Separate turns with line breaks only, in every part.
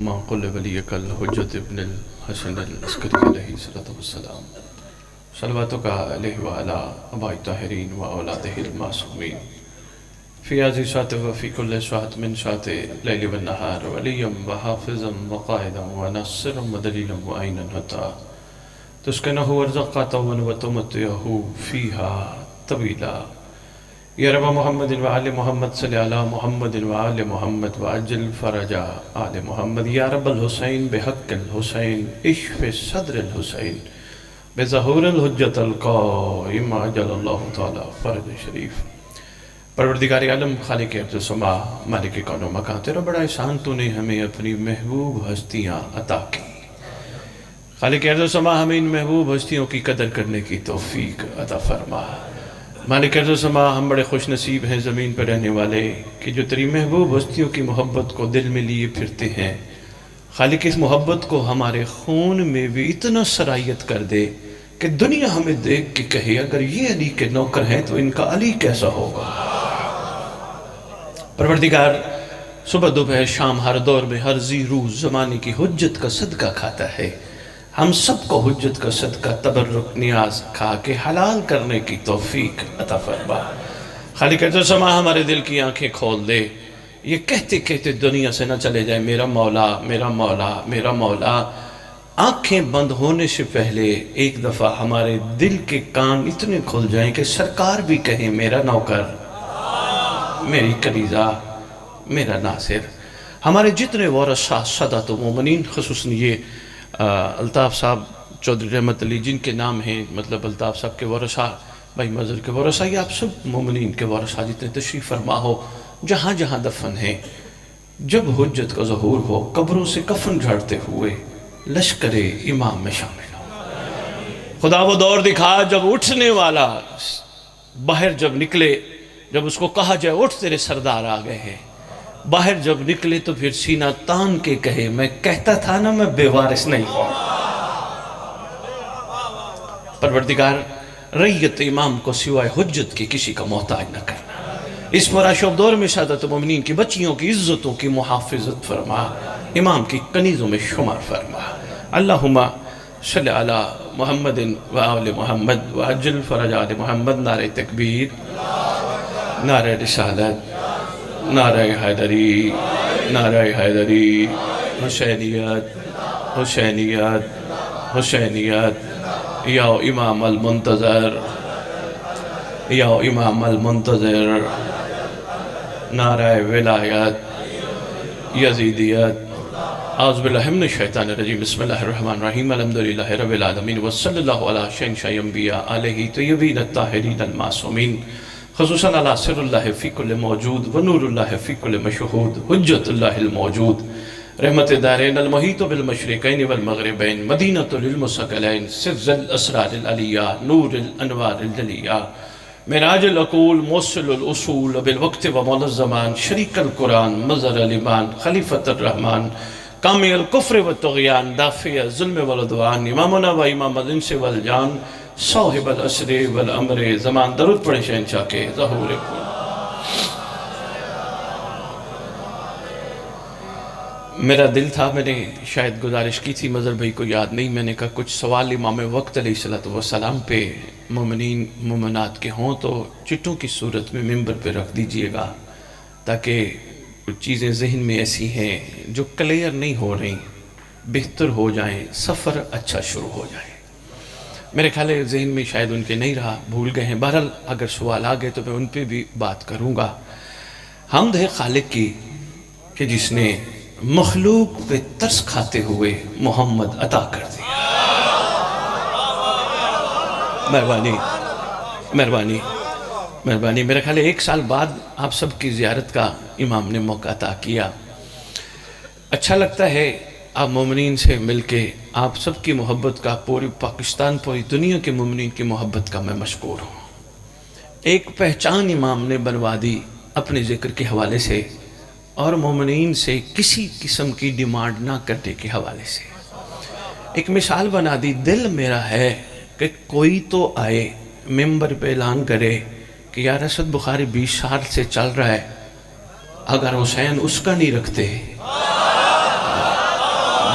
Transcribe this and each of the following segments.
ما قل ولیک الحجت ابن الحسن العسکری علیہ السلام صلواتک علیہ وعلا اباء الطاہرین و اولادہ المعصومین فی هذه الساعة وفی کل ساعة من ساعات اللیل والنہار ولیا وحافظا وقائدا وناصرا ودلیلا معینا حتی تسکنہ ورزقہ وتمتعہ فیہا طویلا یا رب محمد وآل محمد صلی علی محمد وآل محمد وعجل فرج آل محمد یا رب الحسین بحق الحسین اشف صدر الحسین بظہور الحجت القائم عجل اللہ تعالی فرج شریف۔ پروردگار عالم، خالق ارض و سما، مالک کون و مکان، تیرا بڑا احسان تو نے ہمیں اپنی محبوب ہستیاں عطا کی۔ خالق ارض و سما، ہمیں ان محبوب ہستیوں کی قدر کرنے کی توفیق عطا فرما۔ مالک ارض و سما، ہم بڑے خوش نصیب ہیں زمین پر رہنے والے کہ جو تیری محبوب ہستیوں کی محبت کو دل میں لیے پھرتے ہیں۔ خالق اس محبت کو ہمارے خون میں بھی اتنا سرایت کر دے کہ دنیا ہمیں دیکھ کے کہے اگر یہ علی کے نوکر ہیں تو ان کا علی کیسا ہوگا۔ پروردگار، صبح دوپہر شام ہر دور میں ہر ذی روز زمانے کی حجت کا صدقہ کھاتا ہے۔ ہم سب کو حجت کا صدقہ تبرک نیاز کھا کے حلال کرنے کی توفیق عطا فرما۔ خالق ارض و سما، ہمارے دل کی آنکھیں کھول دے، یہ کہتے کہتے دنیا سے نہ چلے جائے میرا مولا میرا مولا میرا مولا۔ آنکھیں بند ہونے سے پہلے ایک دفعہ ہمارے دل کے کان اتنے کھل جائیں کہ سرکار بھی کہیں میرا نوکر، میری کلیجہ، میرا ناصر۔ ہمارے جتنے ورثاء سادات و مومنین، خصوصاً یہ الطاف صاحب چودھری رحمت علی جن کے نام ہیں، مطلب الطاف صاحب کے ورثاء، بھائی مظہر کے ورثاء، یہ آپ سب مومنین کے ورثاء جتنے تشریف فرما ہو، جہاں جہاں دفن ہیں، جب حجت کا ظہور ہو قبروں سے کفن جھاڑتے ہوئے لشکر امام میں شامل ہو۔ خدا وہ دور دکھا جب اٹھنے والا باہر جب نکلے، جب اس کو کہا جائے اٹھ تیرے سردار آ گئے ہیں، باہر جب نکلے تو پھر سینہ تان کے کہے میں کہتا تھا نا میں بے وارث نہیں ہوں۔ پروردگار، ریت امام کو سوائے حجت کی کسی کا محتاج نہ کرنا۔ اس پرآشوب دور میں سادات مومنین کی بچیوں کی عزتوں کی محافظت فرما، امام کی کنیزوں میں شمار فرما۔ اللہم صلی علی محمد و آل محمد وعجل فرج آل محمد۔ نعرہ تکبیر، نعرہ رسالت، نعرہ حیدری، نعرہ حیدری، حسینیت، حسینیت، حسینیت، یا امام المنتظر، یا امام المنتظر، نعرہ ولایت، یزیدیت۔ اعوذ باللہ من الشیطان الرجیم، بسم اللہ الرحمن الرحیم، الحمدللہ رب العالمین، وصلی اللہ علی شہنشاہ انبیاء علیہ طیبین الطاہرین المعصومین، خصوصاً علی سر اللہ فی کل موجود ونور اللہ فی کل مشہود، حجت اللہ الموجود، رحمت دارین المحیط بالمشرقین والمغربین، مدینۃ للمثقلین، سرز الاسرار العلیہ، نور الانوار الجلیہ، معراج العقول، موصل الاصول بالوقت و منظمان، شریک القرآن، مظہر الایمان، خلیفۃ الرحمن، کامی الکفر والطغیان، دافع الظلم والعدوان، امامنا و امام الانس والجان، صاحب العصر والامر زمان۔ درود پڑھیں شہنشاہ کے ظہور کو۔ میرا دل تھا، میں نے شاید گزارش کی تھی، مظہر بھائی کو یاد نہیں، میں نے کہا کچھ سوال امام وقت علیہ السلام پہ مومنین مومنات کے ہوں تو چٹوں کی صورت میں ممبر پہ رکھ دیجئے گا، تاکہ کچھ چیزیں ذہن میں ایسی ہیں جو کلیئر نہیں ہو رہی بہتر ہو جائیں، سفر اچھا شروع ہو جائے۔ میرے خیال ہے ذہن میں شاید ان کے نہیں رہا، بھول گئے ہیں۔ بہرحال اگر سوال آ گئے تو میں ان پہ بھی بات کروں گا۔ حمد ہے خالق کی کہ جس نے مخلوق پہ ترس کھاتے ہوئے محمد عطا کر دیا۔ مہربانی مہربانی مہربانی۔ میرے خیال ہے 1 سال بعد آپ سب کی زیارت کا امام نے موقع عطا کیا۔ اچھا لگتا ہے آپ مومنین سے مل کے، آپ سب کی محبت کا، پوری پاکستان پوری دنیا کے مومنین کی محبت کا میں مشکور ہوں۔ ایک پہچان امام نے بنوا دی اپنے ذکر کے حوالے سے اور مومنین سے کسی قسم کی ڈیمانڈ نہ کرنے کے حوالے سے۔ ایک مثال بنا دی، دل میرا ہے کہ کوئی تو آئے ممبر پہ اعلان کرے کہ یار اسد بخاری 20 سال سے چل رہا ہے، اگر حسین اس کا نہیں رکھتے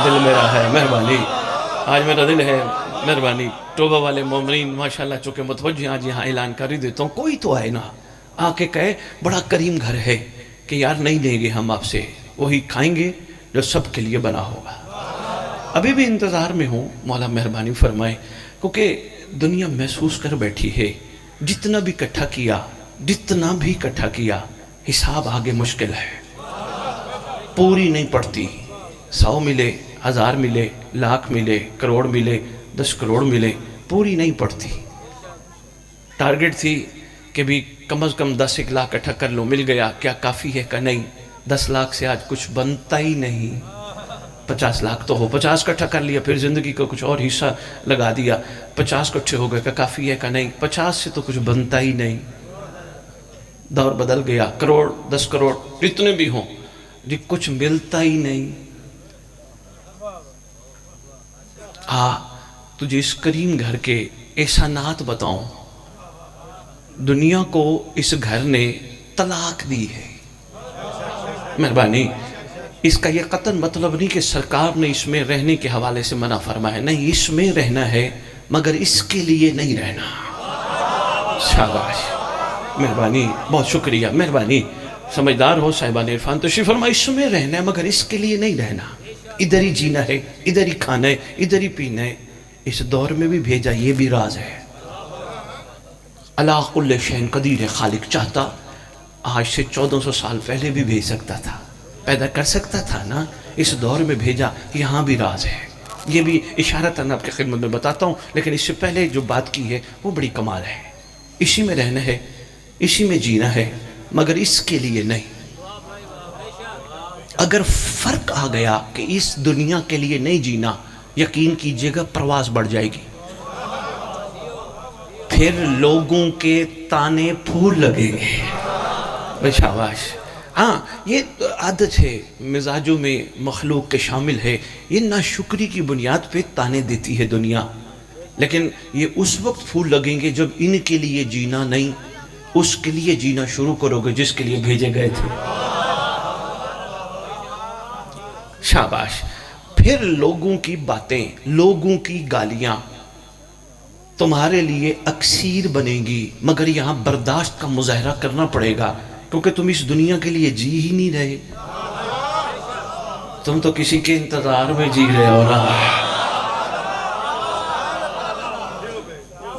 دل میرا ہے مہربانی، آج میرا دل ہے مہربانی۔ توبہ والے مومنین ماشاءاللہ چونکہ متوجہ آج یہاں اعلان کر ہی دیتا ہوں، کوئی تو آئے نا آ کے کہے بڑا کریم گھر ہے کہ یار نہیں لیں گے ہم آپ سے، وہی کھائیں گے جو سب کے لیے بنا ہوگا۔ ابھی بھی انتظار میں ہوں، مولا مہربانی فرمائے، کیونکہ دنیا محسوس کر بیٹھی ہے جتنا بھی اکٹھا کیا حساب آگے مشکل ہے، پوری نہیں پڑتی۔ 100 ملے، 1000 ملے، لاکھ ملے، کروڑ ملے، 10 کروڑ ملے، پوری نہیں پڑتی۔ ٹارگٹ تھی کہ بھی کم از کم 10 لاکھ اکٹھا کر لو، مل گیا، کیا کافی ہے کہ نہیں؟ 10 لاکھ سے آج کچھ بنتا ہی نہیں۔ 50 لاکھ تو ہو، 50 اکٹھا کر لیا، پھر زندگی کا کچھ اور حصہ لگا دیا، 50 اکٹھے ہو گئے، کہ کافی ہے کہ نہیں؟ 50 سے تو کچھ بنتا ہی نہیں۔ دور بدل گیا، کروڑ، 10 کروڑ جتنے بھی ہوں جی کچھ ملتا ہی نہیں۔ تجھے اس کریم گھر کے احسانات بتاؤں۔ دنیا کو اس گھر نے طلاق دی ہے، مہربانی۔ اس کا یہ قطعاً مطلب نہیں کہ سرکار نے اس میں رہنے کے حوالے سے منع فرمایا، نہیں، اس میں رہنا ہے مگر اس کے لیے نہیں رہنا۔ شاباش، مہربانی، بہت شکریہ، مہربانی۔ سمجھدار ہو صاحبان عرفان تشریف فرما، اس میں رہنا ہے مگر اس کے لیے نہیں رہنا، ادھر ہی جینا ہے، ادھر ہی کھانا ہے، ادھر ہی پینا ہے۔ اس دور میں بھی بھیجا، یہ بھی راز ہے۔ اللہ کل شین قدیر ہے، خالق چاہتا آج سے 1400 سال پہلے بھی بھیج سکتا تھا، پیدا کر سکتا تھا نا، اس دور میں بھیجا، یہاں بھی راز ہے۔ یہ بھی اشارتاً آپ کی خدمت میں بتاتا ہوں، لیکن اس سے پہلے جو بات کی ہے وہ بڑی کمال ہے۔ اسی میں رہنا ہے، اسی میں جینا ہے مگر اس کے لیے نہیں۔ اگر فرق آ گیا کہ اس دنیا کے لیے نہیں جینا، یقین کیجئے گا پرواز بڑھ جائے گی، پھر لوگوں کے تانے پھول لگیں گے۔ شاباش۔ ہاں، یہ عادت ہے مزاجوں میں مخلوق کے شامل ہے، یہ ناشکری کی بنیاد پہ تانے دیتی ہے دنیا، لیکن یہ اس وقت پھول لگیں گے جب ان کے لیے جینا نہیں، اس کے لیے جینا شروع کرو گے جس کے لیے بھیجے گئے تھے۔ شاباش۔ پھر لوگوں کی باتیں، لوگوں کی گالیاں تمہارے لیے اکسیر بنیں گی، مگر یہاں برداشت کا مظاہرہ کرنا پڑے گا، کیونکہ تم اس دنیا کے لیے جی ہی نہیں رہے، تم تو کسی کے انتظار میں جی رہے ہو نا۔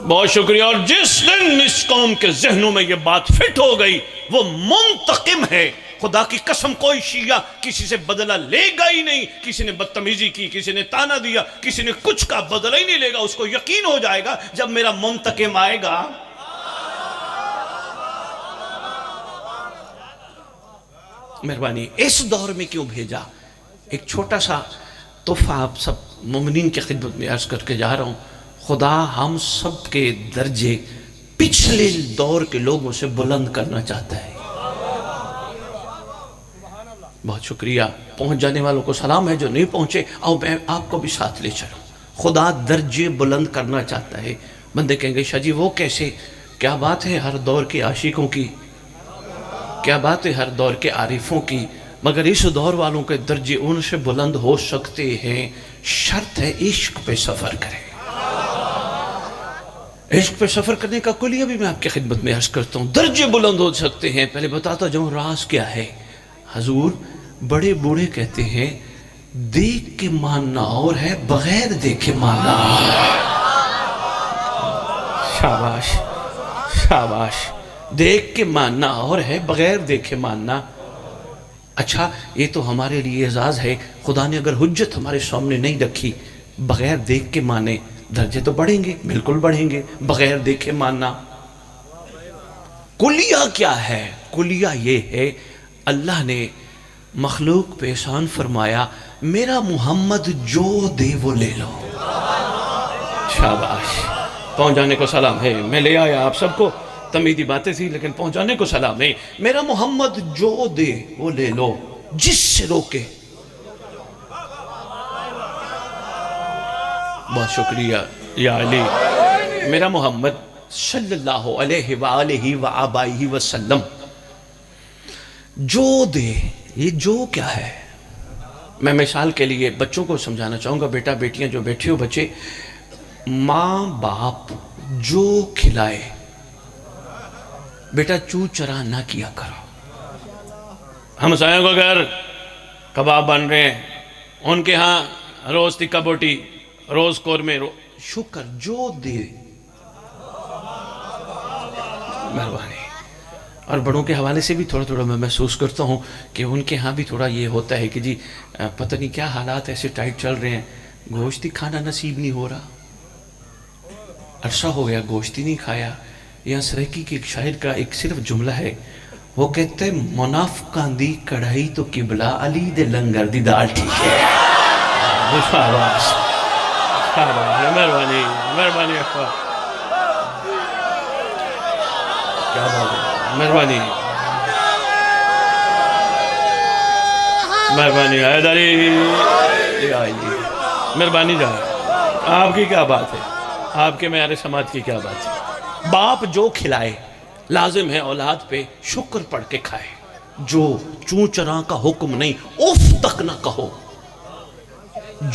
بہت شکریہ۔ اور جس دن اس قوم کے ذہنوں میں یہ بات فٹ ہو گئی، وہ منتقم ہے، خدا کی قسم کوئی شیعہ کسی سے بدلہ لے گا ہی نہیں۔ کسی نے بدتمیزی کی، کسی نے تانا دیا، کسی نے کچھ کا، بدلہ ہی نہیں لے گا۔ اس کو یقین ہو جائے گا جب میرا منتقم آئے گا۔ مہربانی۔ اس دور میں کیوں بھیجا؟ ایک چھوٹا سا تحفہ آپ سب مومنین کی خدمت میں عرض کر کے جا رہا ہوں۔ خدا ہم سب کے درجے پچھلے دور کے لوگوں سے بلند کرنا چاہتا ہے۔ بہت شکریہ۔ پہنچ جانے والوں کو سلام ہے، جو نہیں پہنچے آؤ میں آپ کو بھی ساتھ لے چلوں۔ خدا درجے بلند کرنا چاہتا ہے۔ بندے کہیں گے شاہ جی وہ کیسے؟ کیا بات ہے ہر دور کے عاشقوں کی، کیا بات ہے ہر دور کے عارفوں کی، مگر اس دور والوں کے درجے ان سے بلند ہو سکتے ہیں، شرط ہے عشق پہ سفر کریں۔ عشق پہ سفر کرنے کا کلیہ بھی میں آپ کی خدمت میں عرض کرتا ہوں۔ درجے بلند ہو سکتے ہیں۔ پہلے بتاتا جاؤں راز کیا ہے۔ حضور بڑے بوڑھے کہتے ہیں دیکھ کے ماننا اور ہے، بغیر دیکھے ماننا اور ہے۔ شاباش شاباش۔ دیکھ کے ماننا اور ہے، بغیر دیکھے ماننا۔ اچھا یہ تو ہمارے لیے اعزاز ہے، خدا نے اگر حجت ہمارے سامنے نہیں رکھی، بغیر دیکھ کے مانے، درجے تو بڑھیں گے، بالکل بڑھیں گے، بغیر دیکھے ماننا۔ کلیہ کیا ہے؟ کلیہ یہ ہے اللہ نے مخلوق پہ احسان فرمایا، میرا محمد جو دے وہ لے لو۔ شاباش۔ پہنچانے کو سلام ہے، میں لے آیا آپ سب کو، تمیدی باتیں تھی لیکن پہنچانے کو سلام ہے۔ میرا محمد جو دے وہ لے لو، جس سے روکے۔ بہت شکریہ یا علی۔ میرا محمد صلی اللہ علیہ وآلہ وآبائہ وسلم جو دے، یہ جو کیا ہے؟ میں مثال کے لیے بچوں کو سمجھانا چاہوں گا، بیٹا بیٹیاں جو بیٹھے ہو بچے، ماں باپ جو کھلائے بیٹا چو چرا نہ کیا کرو۔ ہمسایوں کو گھر کباب بن رہے ہیں، ان کے ہاں روز تکا بوٹی، روز قورمے، شکر جو دے، مہربانی۔ اور بڑوں کے حوالے سے بھی تھوڑا تھوڑا میں محسوس کرتا ہوں کہ ان کے ہاں بھی تھوڑا یہ ہوتا ہے کہ جی پتہ نہیں کیا حالات ایسے ٹائٹ چل رہے ہیں، گوشت ہی کھانا نصیب نہیں ہو رہا، عرصہ ہو گیا گوشت ہی نہیں کھایا۔ یہاں سریکی کے ایک شاعر کا ایک صرف جملہ ہے، وہ کہتے ہیں منافقاں دی کڑھائی تو قبلہ علی دے لنگر دی دال ٹھیک ہے۔ مہربانی مہربانی اخوان، کیا بات ہے، مہربانی مہربانی حیدری، مہربانی جان، آپ کی کیا بات ہے، آپ کے معیار سماعت کی کیا بات ہے۔ باپ جو کھلائے لازم ہے اولاد پہ شکر پڑھ کے کھائے، جو چون چراں کا حکم نہیں اف تک نہ کہو،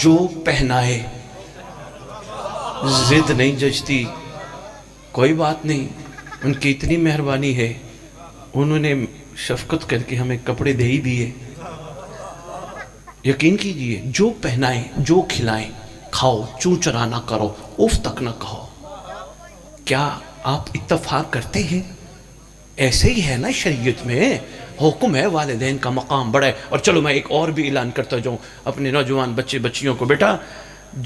جو پہنائے زد نہیں ججتی، کوئی بات نہیں، ان کی اتنی مہربانی ہے، انہوں نے شفقت کر کے ہمیں کپڑے دے ہی دیے۔ یقین کیجئے جو پہنائیں جو کھلائیں کھاؤ، چون چرا نہ کرو، اف تک نہ کہو۔ کیا آپ اتفاق کرتے ہیں؟ ایسے ہی ہے نا شریعت میں، حکم ہے والدین کا مقام بڑا ہے۔ اور چلو میں ایک اور بھی اعلان کرتا جاؤں اپنے نوجوان بچے بچیوں کو، بیٹا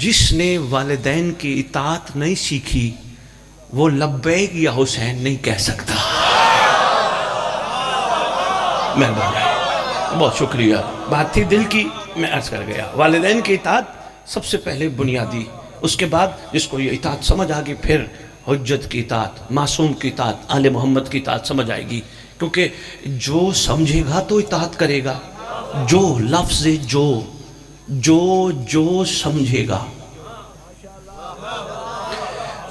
جس نے والدین کی اطاعت نہیں سیکھی وہ لبیک یا حسین نہیں کہہ سکتا۔ مہربانی، بہت شکریہ، بات تھی دل کی، میں عرض کر گیا۔ والدین کی اطاعت سب سے پہلے بنیادی، اس کے بعد جس کو یہ اطاعت سمجھ آگی پھر حجت کی اطاعت، معصوم کی اطاعت، آل محمد کی اطاعت سمجھ آئے گی، کیونکہ جو سمجھے گا تو اطاعت کرے گا، جو لفظ جو سمجھے گا۔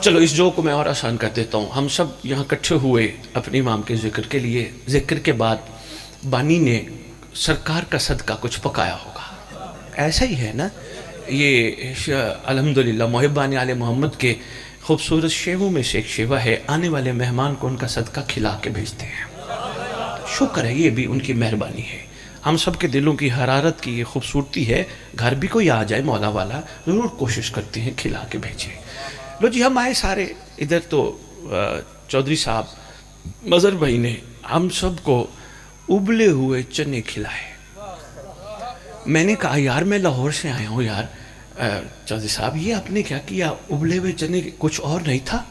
چلو اس جو کو میں اور آسان کر دیتا ہوں، ہم سب یہاں کٹھے ہوئے اپنے امام کے ذکر کے لیے، ذکر کے بعد بانی نے سرکار کا صدقہ کچھ پکایا ہوگا، ایسا ہی ہے نا، یہ الحمدللہ محبان آل محمد کے خوبصورت شیووں میں سے ایک شیوہ ہے، آنے والے مہمان کو ان کا صدقہ کھلا کے بھیجتے ہیں، شکر ہے، یہ بھی ان کی مہربانی ہے۔ ہم سب کے دلوں کی حرارت کی یہ خوبصورتی ہے، گھر بھی کوئی آ جائے مولا والا ضرور کوشش کرتے ہیں کھلا کے بھیجیں۔ لو جی ہم آئے سارے، ادھر تو چودھری صاحب مظہر بھائی نے ہم سب کو ابلے ہوئے چنے کھلائے۔ میں نے کہا یار میں لاہور سے آیا ہوں یار، چودھری صاحب یہ آپ نے کیا کیا، ابلے ہوئے چنے کچھ اور نہیں تھا،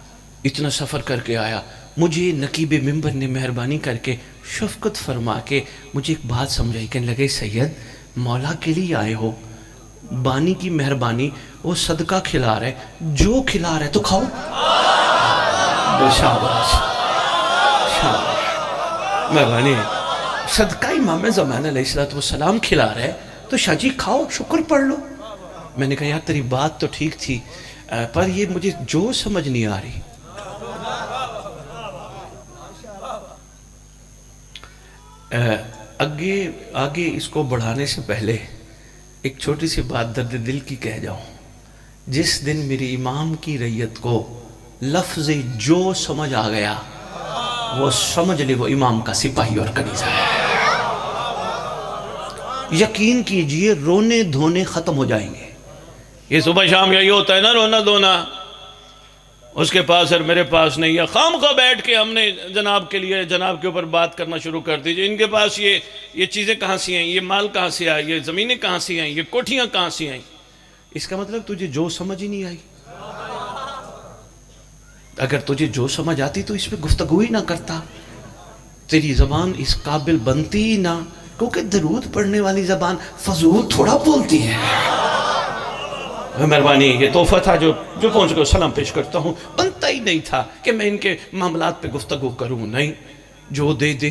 اتنا سفر کر کے آیا۔ مجھے نقیب ممبر نے مہربانی کر کے شفقت فرما کے مجھے ایک بات سمجھائی، کہنے لگے سید مولا کے لیے آئے ہو، بانی کی مہربانی، وہ صدقہ کھلا رہے، جو کھلا رہے تو کھاؤ۔ شاباش شاباش، مہربانی، صدقہ امام زمان علیہ السلام کھلا رہے تو شاہ جی کھاؤ، شکر پڑھ لو۔ میں نے کہا یار تیری بات تو ٹھیک تھی، پر یہ مجھے جو سمجھ نہیں آ رہی۔ آگے اس کو بڑھانے سے پہلے ایک چھوٹی سی بات درد دل کی کہہ جاؤں، جس دن میری امام کی رعیت کو لفظ جو سمجھ آ گیا، وہ سمجھ لے وہ امام کا سپاہی اور کنیزہ ہے۔ یقین کیجئے رونے دھونے ختم ہو جائیں گے۔ یہ صبح شام یہی ہوتا ہے نا، رونا دھونا، اس کے پاس اور میرے پاس نہیں ہے، خام خواہ بیٹھ کے ہم نے جناب کے لیے جناب کے اوپر بات کرنا شروع کر دیجئے، ان کے پاس یہ چیزیں کہاں سے آئیں، یہ مال کہاں سے آئیں، یہ زمینیں کہاں سے آئیں، یہ کوٹھیاں کہاں سے آئیں۔ اس کا مطلب تجھے جو سمجھ ہی نہیں آئی۔ اگر تجھے جو سمجھ آتی تو اس پہ گفتگو ہی نہ کرتا، تیری زبان اس قابل بنتی ہی نہ، کیونکہ درود پڑھنے والی زبان فضول تھوڑا بولتی ہے۔ مہربانی، یہ تحفہ تھا جو پہنچ کر سلام پیش کرتا ہوں، بنتا ہی نہیں تھا کہ میں ان کے معاملات پہ گفتگو کروں، نہیں، جو دے دے،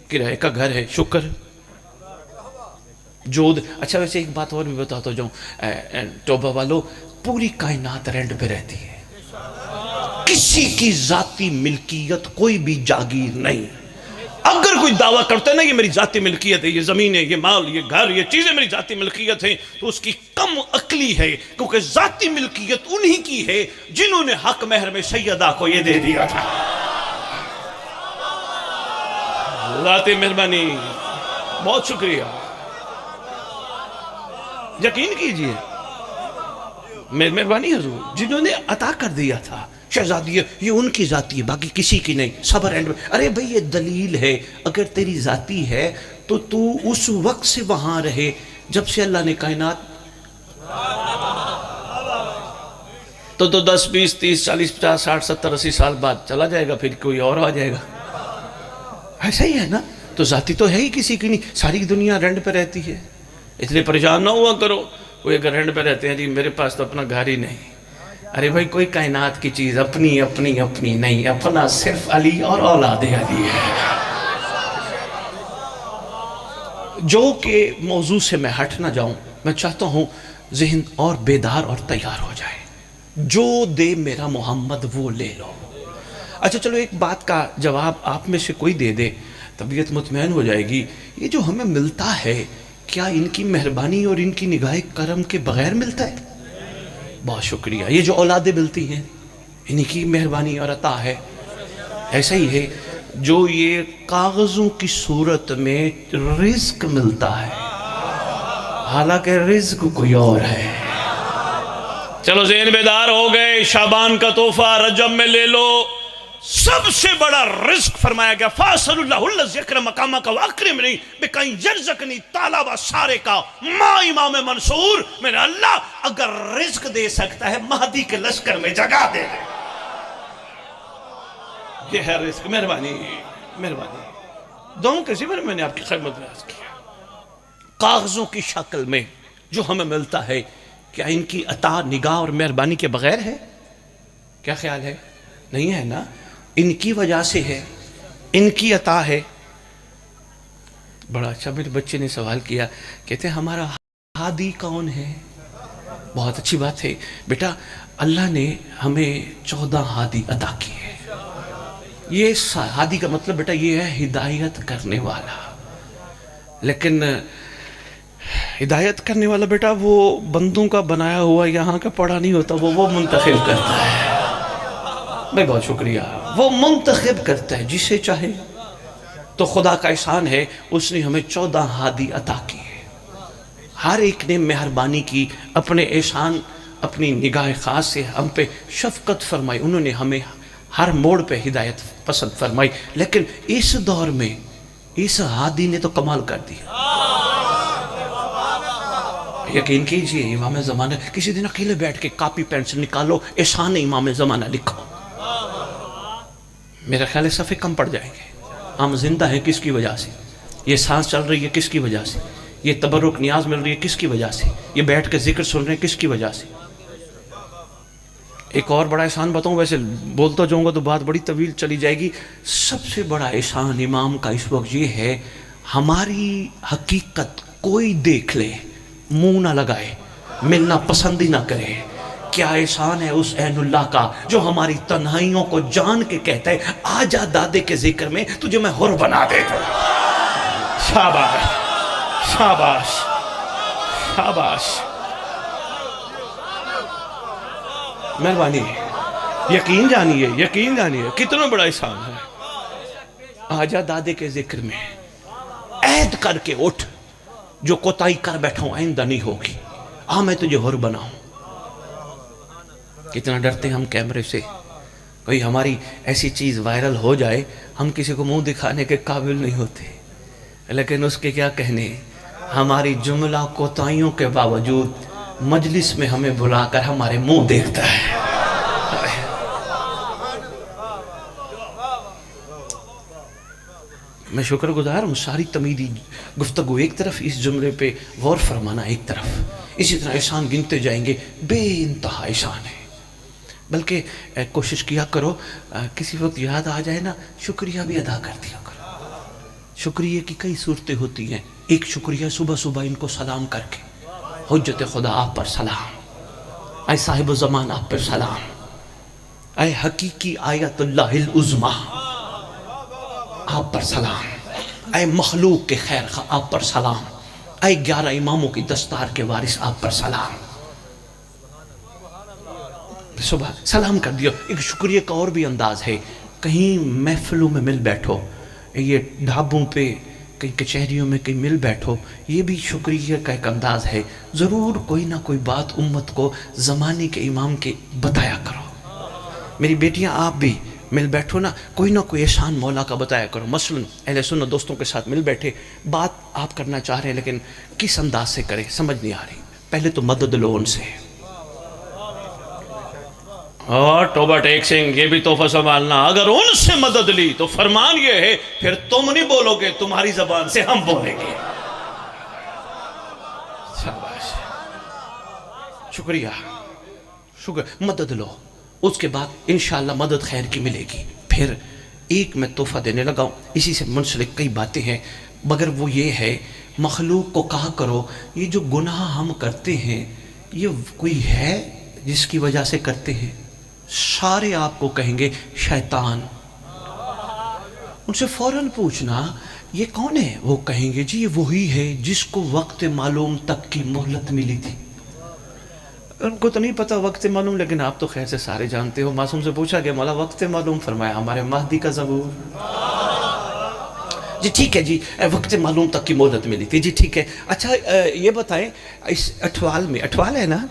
کرائے کا گھر ہے، شکر، اچھا ویسے ایک بات اور بھی بتاتا جاؤں، توبہ والو، پوری کائنات رینٹ پہ رہتی ہے، کسی کی ذاتی ملکیت کوئی بھی جاگیر نہیں، اگر
کوئی دعویٰ کرتا ہے نا یہ میری ذاتی ملکیت ہے، یہ زمین ہے، یہ مال، یہ گھر، یہ چیزیں میری ذاتی ملکیت ہیں، تو اس کی کم عقلی ہے، کیونکہ ذاتی ملکیت انہی کی ہے جنہوں نے حق مہر میں سیدہ کو یہ دے دیا تھا۔ ذاتی مہربانی، بہت شکریہ، یقین کیجئے مہربانی حضور، جنہوں نے عطا کر دیا تھا شہزادی، یہ ان کی ذاتی ہے، باقی کسی کی نہیں۔ صبر اینڈ، ارے بھئی یہ دلیل ہے، اگر تیری ذاتی ہے تو تو اس وقت سے وہاں رہے جب سے اللہ نے کائنات، تو 10 20 30 40 50 60 70 80 سال بعد چلا جائے گا، پھر کوئی اور آ جائے گا، ایسا ہی ہے نا؟ تو ذاتی تو ہے ہی کسی کی نہیں، ساری دنیا رینٹ پہ رہتی ہے، اس لیے پریشان نہ ہوا کرو۔ کوئی اگر رینٹ پہ رہتے ہیں جی میرے پاس تو اپنا گھر ہی نہیں، ارے بھائی کوئی کائنات کی چیز اپنی اپنی اپنی نہیں، اپنا صرف علی اور اولاد علی ہے۔ جو کہ موضوع سے میں ہٹ نہ جاؤں، میں چاہتا ہوں ذہن اور بیدار اور تیار ہو جائے، جو دے میرا محمد وہ لے لو۔ اچھا چلو ایک بات کا جواب آپ میں سے کوئی دے دے، طبیعت مطمئن ہو جائے گی۔ یہ جو ہمیں ملتا ہے کیا ان کی مہربانی اور ان کی نگاہ کرم کے بغیر ملتا ہے؟ بہت شکریہ۔ یہ جو اولادیں ملتی ہیں ان کی مہربانی اور عطا ہے۔ ایسا ہی ہے جو یہ کاغذوں کی صورت میں رزق ملتا ہے، حالانکہ رزق کوئی اور ہے۔ چلو ذہن بیدار ہو گئے، شعبان کا تحفہ رجب میں لے لو۔ سب سے بڑا رزق فرمایا گیا فَأَسْأَلُ اللَّهُ الَّذِي يَكْرَمَ مَقَامَكَ وَأَكْرِمْنِي بِكَيْ يَرْزُقْنِي طَالَبَ سَارِقَ مَا امام منصور، میرے اللہ اگر رزق دے سکتا ہے مہدی کے لشکر میں جگہ دے دے۔ یہ ہے رزق، مہربانی مہربانی۔ دونوں کسی پر میں نے آپ کی خدمت میں عرض کیا، کاغذوں کی شکل میں جو ہمیں ملتا ہے، کیا ان کی عطا نگاہ اور مہربانی کے بغیر ہے؟ کیا خیال ہے؟ نہیں ہے نا؟ ان کی وجہ سے ہے، ان کی عطا ہے۔ بڑا اچھا میرے بچے نے سوال کیا، کہتے ہیں ہمارا ہادی کون ہے؟ بہت اچھی بات ہے بیٹا، اللہ نے ہمیں 14 ہادی عطا کیے ہیں۔ یہ ہادی کا مطلب بیٹا یہ ہے ہدایت کرنے والا، لیکن ہدایت کرنے والا بیٹا وہ بندوں کا بنایا ہوا یہاں کا پڑا نہیں ہوتا، وہ منتخب کرتا ہے۔ میں بہت شکریہ، وہ منتخب کرتا ہے جسے چاہے۔ تو خدا کا احسان ہے، اس نے ہمیں 14 ہادی عطا کی ہے، ہر ایک نے مہربانی کی، اپنے احسان اپنی نگاہ خاص سے ہم پہ شفقت فرمائی، انہوں نے ہمیں ہر موڑ پہ ہدایت پسند فرمائی۔ لیکن اس دور میں اس ہادی نے تو کمال کر دیا۔ یقین کیجئے امام زمانہ، کسی دن اکیلے بیٹھ کے کاپی پینسل نکالو، احسان امام زمانہ لکھو، میرا خیال ہے صفحے کم پڑ جائیں گے۔ ہم زندہ ہیں کس کی وجہ سے؟ یہ سانس چل رہی ہے کس کی وجہ سے؟ یہ تبرک نیاز مل رہی ہے کس کی وجہ سے؟ یہ بیٹھ کے ذکر سن رہے ہیں کس کی وجہ سے؟ ایک اور بڑا احسان بتاؤں، ویسے بولتا جاؤں گا تو بات بڑی طویل چلی جائے گی۔ سب سے بڑا احسان امام کا اس وقت یہ ہے، ہماری حقیقت کوئی دیکھ لے منہ نہ لگائے، ملنا پسند ہی نہ کرے۔ کیا احسان ہے اس عین اللہ کا جو ہماری تنہائیوں کو جان کے کہتا ہے آجا دادے کے ذکر میں تجھے میں حر بنا دیتا ہوں۔ شاباش شاباش شاباش، مہربانی، یقین جانیے یقین جانیے کتنا بڑا احسان ہے۔ آجا دادے کے ذکر میں عہد کر کے اٹھ، جو کوتاہی کر بیٹھا ہوں آئندہ نہیں ہوگی، میں تجھے حر بناؤں۔ کتنا ڈرتے ہیں ہم کیمرے سے، کوئی ہماری ایسی چیز وائرل ہو جائے، ہم کسی کو منہ دکھانے کے قابل نہیں ہوتے، لیکن اس کے کیا کہنے، ہماری جملہ کوتاہیوں کے باوجود مجلس میں ہمیں بلا کر ہمارے منہ دیکھتا ہے۔ میں شکر گزار ہوں، ساری تمیدی گفتگو ایک طرف، اس جملے پہ غور فرمانا ایک طرف، اسی طرح احسان گنتے جائیں گے، بے انتہا احسان ہے۔ بلکہ کوشش کیا کرو کسی وقت یاد آ جائے نا، شکریہ بھی ادا کر دیا کرو۔ شکریہ کی کئی صورتیں ہوتی ہیں، ایک شکریہ صبح صبح ان کو سلام کر کے، حجت خدا آپ پر سلام، اے صاحب زمان آپ پر سلام، اے حقیقی آیت اللہ العظمیٰ آپ پر سلام، اے مخلوق کے خیر خواہ آپ پر سلام، اے 11 اماموں کی دستار کے وارث آپ پر سلام۔ صبح سلام کر دیا۔ ایک شکریہ کا اور بھی انداز ہے، کہیں محفلوں میں مل بیٹھو، یہ ڈھابوں پہ کہیں کچہریوں میں کہیں مل بیٹھو، یہ بھی شکریہ کا ایک انداز ہے۔ ضرور کوئی نہ کوئی بات امت کو زمانے کے امام کے بتایا کرو۔ میری بیٹیاں آپ بھی مل بیٹھو نا، کوئی نہ کوئی احسان مولا کا بتایا کرو۔ مثلا اہل سنت دوستوں کے ساتھ مل بیٹھے، بات آپ کرنا چاہ رہے ہیں لیکن کس انداز سے کریں سمجھ نہیں آ رہی، پہلے تو مدد لو ان سے۔ اور توبہ ٹیک سنگھ یہ بھی تحفہ سنبھالنا، اگر ان سے مدد لی تو فرمان یہ ہے پھر تم نہیں بولو گے، تمہاری زبان سے ہم بولیں گے۔ شاباش، شکریہ، شکر، مدد لو، اس کے بعد انشاءاللہ مدد خیر کی ملے گی۔ پھر ایک میں تحفہ دینے لگا ہوں، اسی سے منسلک کئی باتیں ہیں، مگر وہ یہ ہے مخلوق کو کہا کرو یہ جو گناہ ہم کرتے ہیں یہ کوئی ہے جس کی وجہ سے کرتے ہیں؟ سارے آپ کو کہیں گے شیطان۔ ان سے فوراً پوچھنا یہ کون ہے؟ وہ کہیں گے جی یہ وہی ہے جس کو وقت معلوم تک کی مہلت ملی تھی۔ ان کو تو نہیں پتا وقت معلوم، لیکن آپ تو خیر سے سارے جانتے ہو۔ معصوم سے پوچھا گیا مولا وقت معلوم، فرمایا ہمارے مہدی کا ظہور۔ جی ٹھیک ہے جی، وقت معلوم تک کی مہلت ملی تھی، جی ٹھیک ہے۔ اچھا یہ بتائیں اس اٹھوال میں، اٹھوال ہے نا،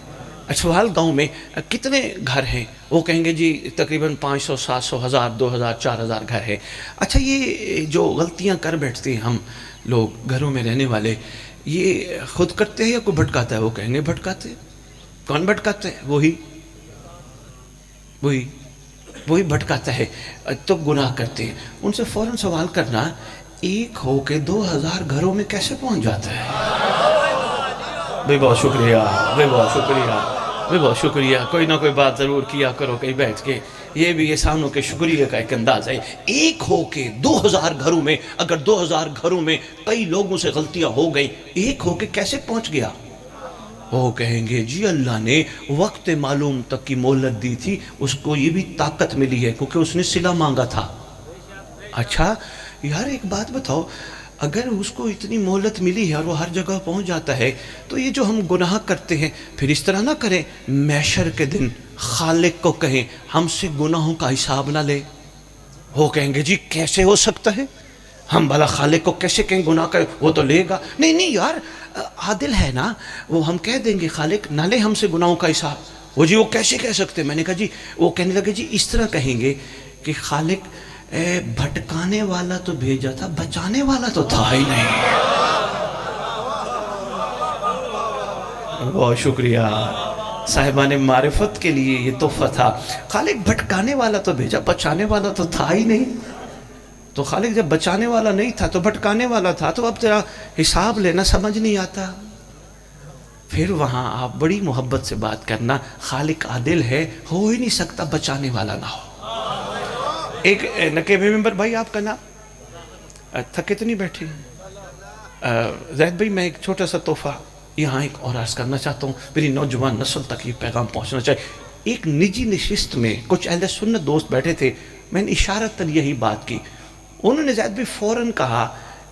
اٹھوال گاؤں میں کتنے گھر ہیں؟ وہ کہیں گے جی تقریباً 500 700 1000 2000 4000 گھر ہے۔ اچھا یہ جو غلطیاں کر بیٹھتے ہیں ہم لوگ گھروں میں رہنے والے، یہ خود کرتے ہیں یا کوئی بھٹکاتا ہے؟ وہ کہیں گے بھٹکاتے ہیں۔ کون بھٹکاتا ہے؟ وہی بھٹکاتا ہے، تو گناہ کرتے ہیں۔ ان سے فوراً سوال کرنا ایک ہو کے 2000 گھروں میں کیسے پہنچ جاتا ہے؟ بھائی بہت شکریہ، بھائی بہت شکریہ، بھائی بہت شکریہ۔ کوئی نہ کوئی بات ضرور کیا کرو کہیں بیٹھ کے، یہ بھی احسانوں کے شکریہ کا ایک انداز ہے۔ ایک ہو کے 2000 گھروں میں، اگر 2000 گھروں میں کئی لوگوں سے غلطیاں ہو گئی، ایک ہو کے کیسے پہنچ گیا؟ وہ کہیں گے جی اللہ نے وقت معلوم تک کی مہلت دی تھی، اس کو یہ بھی طاقت ملی ہے کیونکہ اس نے صلہ مانگا تھا۔ اچھا یار ایک بات بتاؤ، اگر اس کو اتنی مہلت ملی ہے اور وہ ہر جگہ پہنچ جاتا ہے، تو یہ جو ہم گناہ کرتے ہیں پھر اس طرح نہ کریں، محشر کے دن خالق کو کہیں ہم سے گناہوں کا حساب نہ لے۔ وہ کہیں گے جی کیسے ہو سکتا ہے، ہم بھلا خالق کو کیسے کہیں گناہ کریں، وہ تو لے گا۔ نہیں یار عادل ہے نا، وہ ہم کہہ دیں گے خالق نہ لے ہم سے گناہوں کا حساب۔ وہ جی وہ کیسے کہہ سکتے؟ میں نے کہا جی، وہ کہنے لگے جی اس طرح کہیں گے کہ خالق بھٹکانے والا تو بھیجا تھا، بچانے والا تو تھا ہی نہیں۔ بہت شکریہ صاحبان معرفت کے لیے یہ تحفہ تھا۔ خالق بھٹکانے والا تو بھیجا، بچانے والا تو تھا ہی نہیں۔ تو خالق جب بچانے والا نہیں تھا تو بھٹکانے والا تھا، تو اب تیرا حساب لینا سمجھ نہیں آتا۔ پھر وہاں آپ بڑی محبت سے بات کرنا، خالق عادل ہے، ہو ہی نہیں سکتا بچانے والا نہ ہو۔ ایک نقیب ممبر بھائی آپ کا نام، تھکے تو نہیں بیٹھے؟ زید بھائی میں ایک چھوٹا سا تحفہ یہاں ایک اور عرض کرنا چاہتا ہوں، میری نوجوان نسل تک یہ پیغام پہنچنا چاہیے۔ ایک نجی نشست میں کچھ اہل سنت دوست بیٹھے تھے، میں نے اشارتاً یہی بات کی، انہوں نے زید بھائی فوراً کہا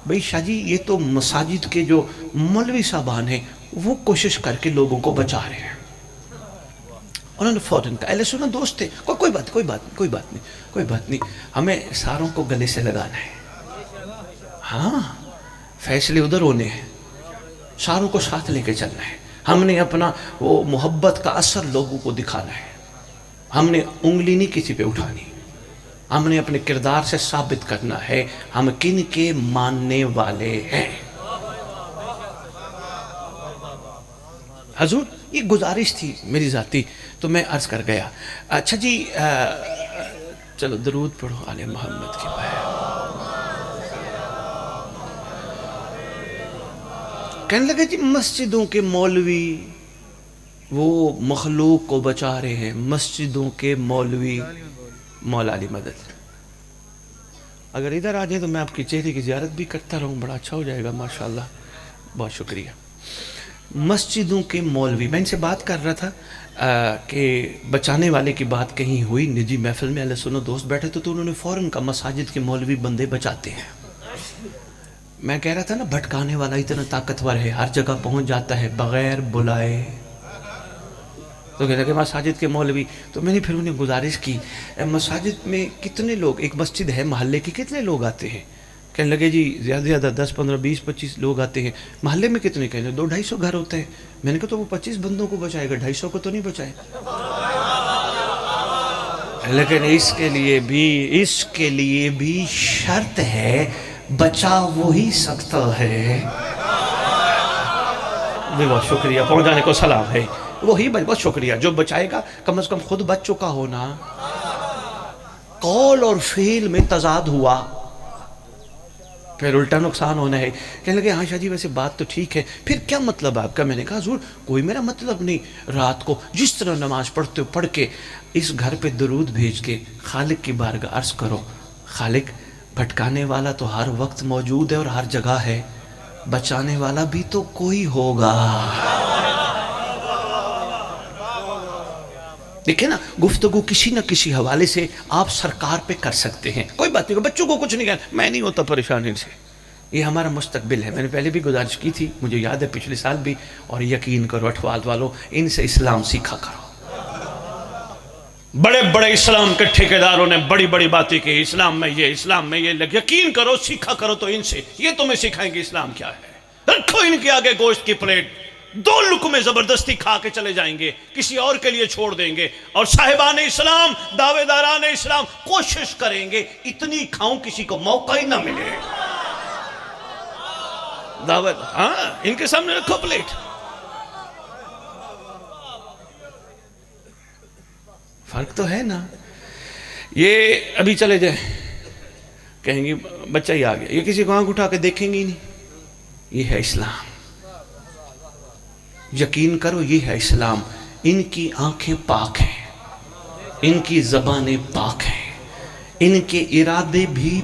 بھائی شاہ جی یہ تو مساجد کے جو مولوی صاحبان ہیں وہ کوشش کر کے لوگوں کو بچا رہے ہیں۔ انہوں نے فوراً کہا، اہل سنت دوست تھے، کوئی بات نہیں، ہمیں ساروں کو گلے سے لگانا ہے، ہاں فیصلے ادھر ہونے ہیں، ساروں کو ساتھ لے کے چلنا ہے، ہم نے اپنا وہ محبت کا اثر لوگوں کو دکھانا ہے، ہم نے انگلی نہیں کسی پہ اٹھانی، ہم نے اپنے کردار سے ثابت کرنا ہے ہم کن کے ماننے والے ہیں۔ حضور یہ گزارش تھی میری ذاتی، تو میں عرض کر گیا۔ اچھا جی چلو درود پڑھو آل محمد کی بھائی۔ کہنے لگے جی مسجدوں کے مولوی وہ مخلوق کو بچا رہے ہیں، مسجدوں کے مولوی، مولا علی مدد۔ اگر ادھر آ جائیں تو میں آپ کی چہرے کی زیارت بھی کرتا رہوں، بڑا اچھا ہو جائے گا ماشاءاللہ، بہت شکریہ۔ مسجدوں کے مولوی، میں ان سے بات کر رہا تھا کہ بچانے والے کی بات کہیں ہوئی، نجی محفل میں اہل سنت دوست بیٹھے تو انہوں نے فوراً کہا مساجد کے مولوی بندے بچاتے ہیں۔ میں کہہ رہا تھا نا بھٹکانے والا اتنا طاقتور ہے، ہر جگہ پہنچ جاتا ہے بغیر بلائے. تو کہتا کہ مساجد کے مولوی، تو میں نے پھر انہیں گزارش کی مساجد میں کتنے لوگ، ایک مسجد ہے محلے کی، کتنے لوگ آتے ہیں؟ کہنے لگے جی زیادہ زیادہ 10 15 20 25 لوگ آتے ہیں. محلے میں کتنے؟ کہنے 200 250 گھر ہوتے ہیں. میں نے کہا تو وہ 25 بندوں کو بچائے گا، 250 کو تو نہیں بچائے. لیکن اس کے لیے بھی شرط ہے، بچا وہی سکتا ہے. بہت شکریہ، پہنچانے کو سلام ہے. وہی بہت شکریہ جو بچائے گا، کم از کم خود بچ چکا ہونا. قول اور فعل میں تضاد ہوا، پھر الٹا نقصان ہونا ہے. کہنے لگے ہاں شاہ جی ویسے بات تو ٹھیک ہے، پھر کیا مطلب آپ کا؟ میں نے کہا حضور کوئی میرا مطلب نہیں، رات کو جس طرح نماز پڑھتے ہو پڑھ کے اس گھر پہ درود بھیج کے خالق کی بارگاہ عرض کرو، خالق بھٹکانے والا تو ہر وقت موجود ہے اور ہر جگہ ہے، بچانے والا بھی تو کوئی ہوگا. دیکھیں نا، گفتگو کسی نہ کسی حوالے سے آپ سرکار پہ کر سکتے ہیں. کوئی بات نہیں، بچوں کو کچھ نہیں کہنا، میں نہیں ہوتا پریشانی سے، یہ ہمارا مستقبل ہے. میں نے پہلے بھی گزارش کی تھی، مجھے یاد ہے پچھلے سال بھی. اور یقین کرو اٹھوال والوں، ان سے اسلام سیکھا کرو. بڑے بڑے اسلام کے ٹھیکیداروں نے بڑی بڑی باتیں کی، اسلام میں یہ، اسلام میں یہ. یقین کرو سیکھا کرو تو ان سے، یہ تمہیں سکھائیں گے اسلام کیا ہے. رکھو ان کے آگے گوشت کی پلیٹ، 2 لقمے زبردستی کھا کے چلے جائیں گے، کسی اور کے لیے چھوڑ دیں گے. اور صاحبان اسلام، دعوے داران اسلام کوشش کریں گے اتنی کھاؤں کسی کو موقع ہی نہ ملے. دعوت ہاں ان کے سامنے رکھو پلیٹ. فرق تو ہے نا. یہ ابھی چلے جائیں، کہیں گے بچہ ہی آ گیا، یہ کسی کو آنکھ اٹھا کے دیکھیں گے ہی نہیں. یہ ہے اسلام. یقین کرو یہ ہے اسلام. ان کی آنکھیں پاک ہیں، ان کی زبانیں پاک ہیں، ان کے ارادے بھی.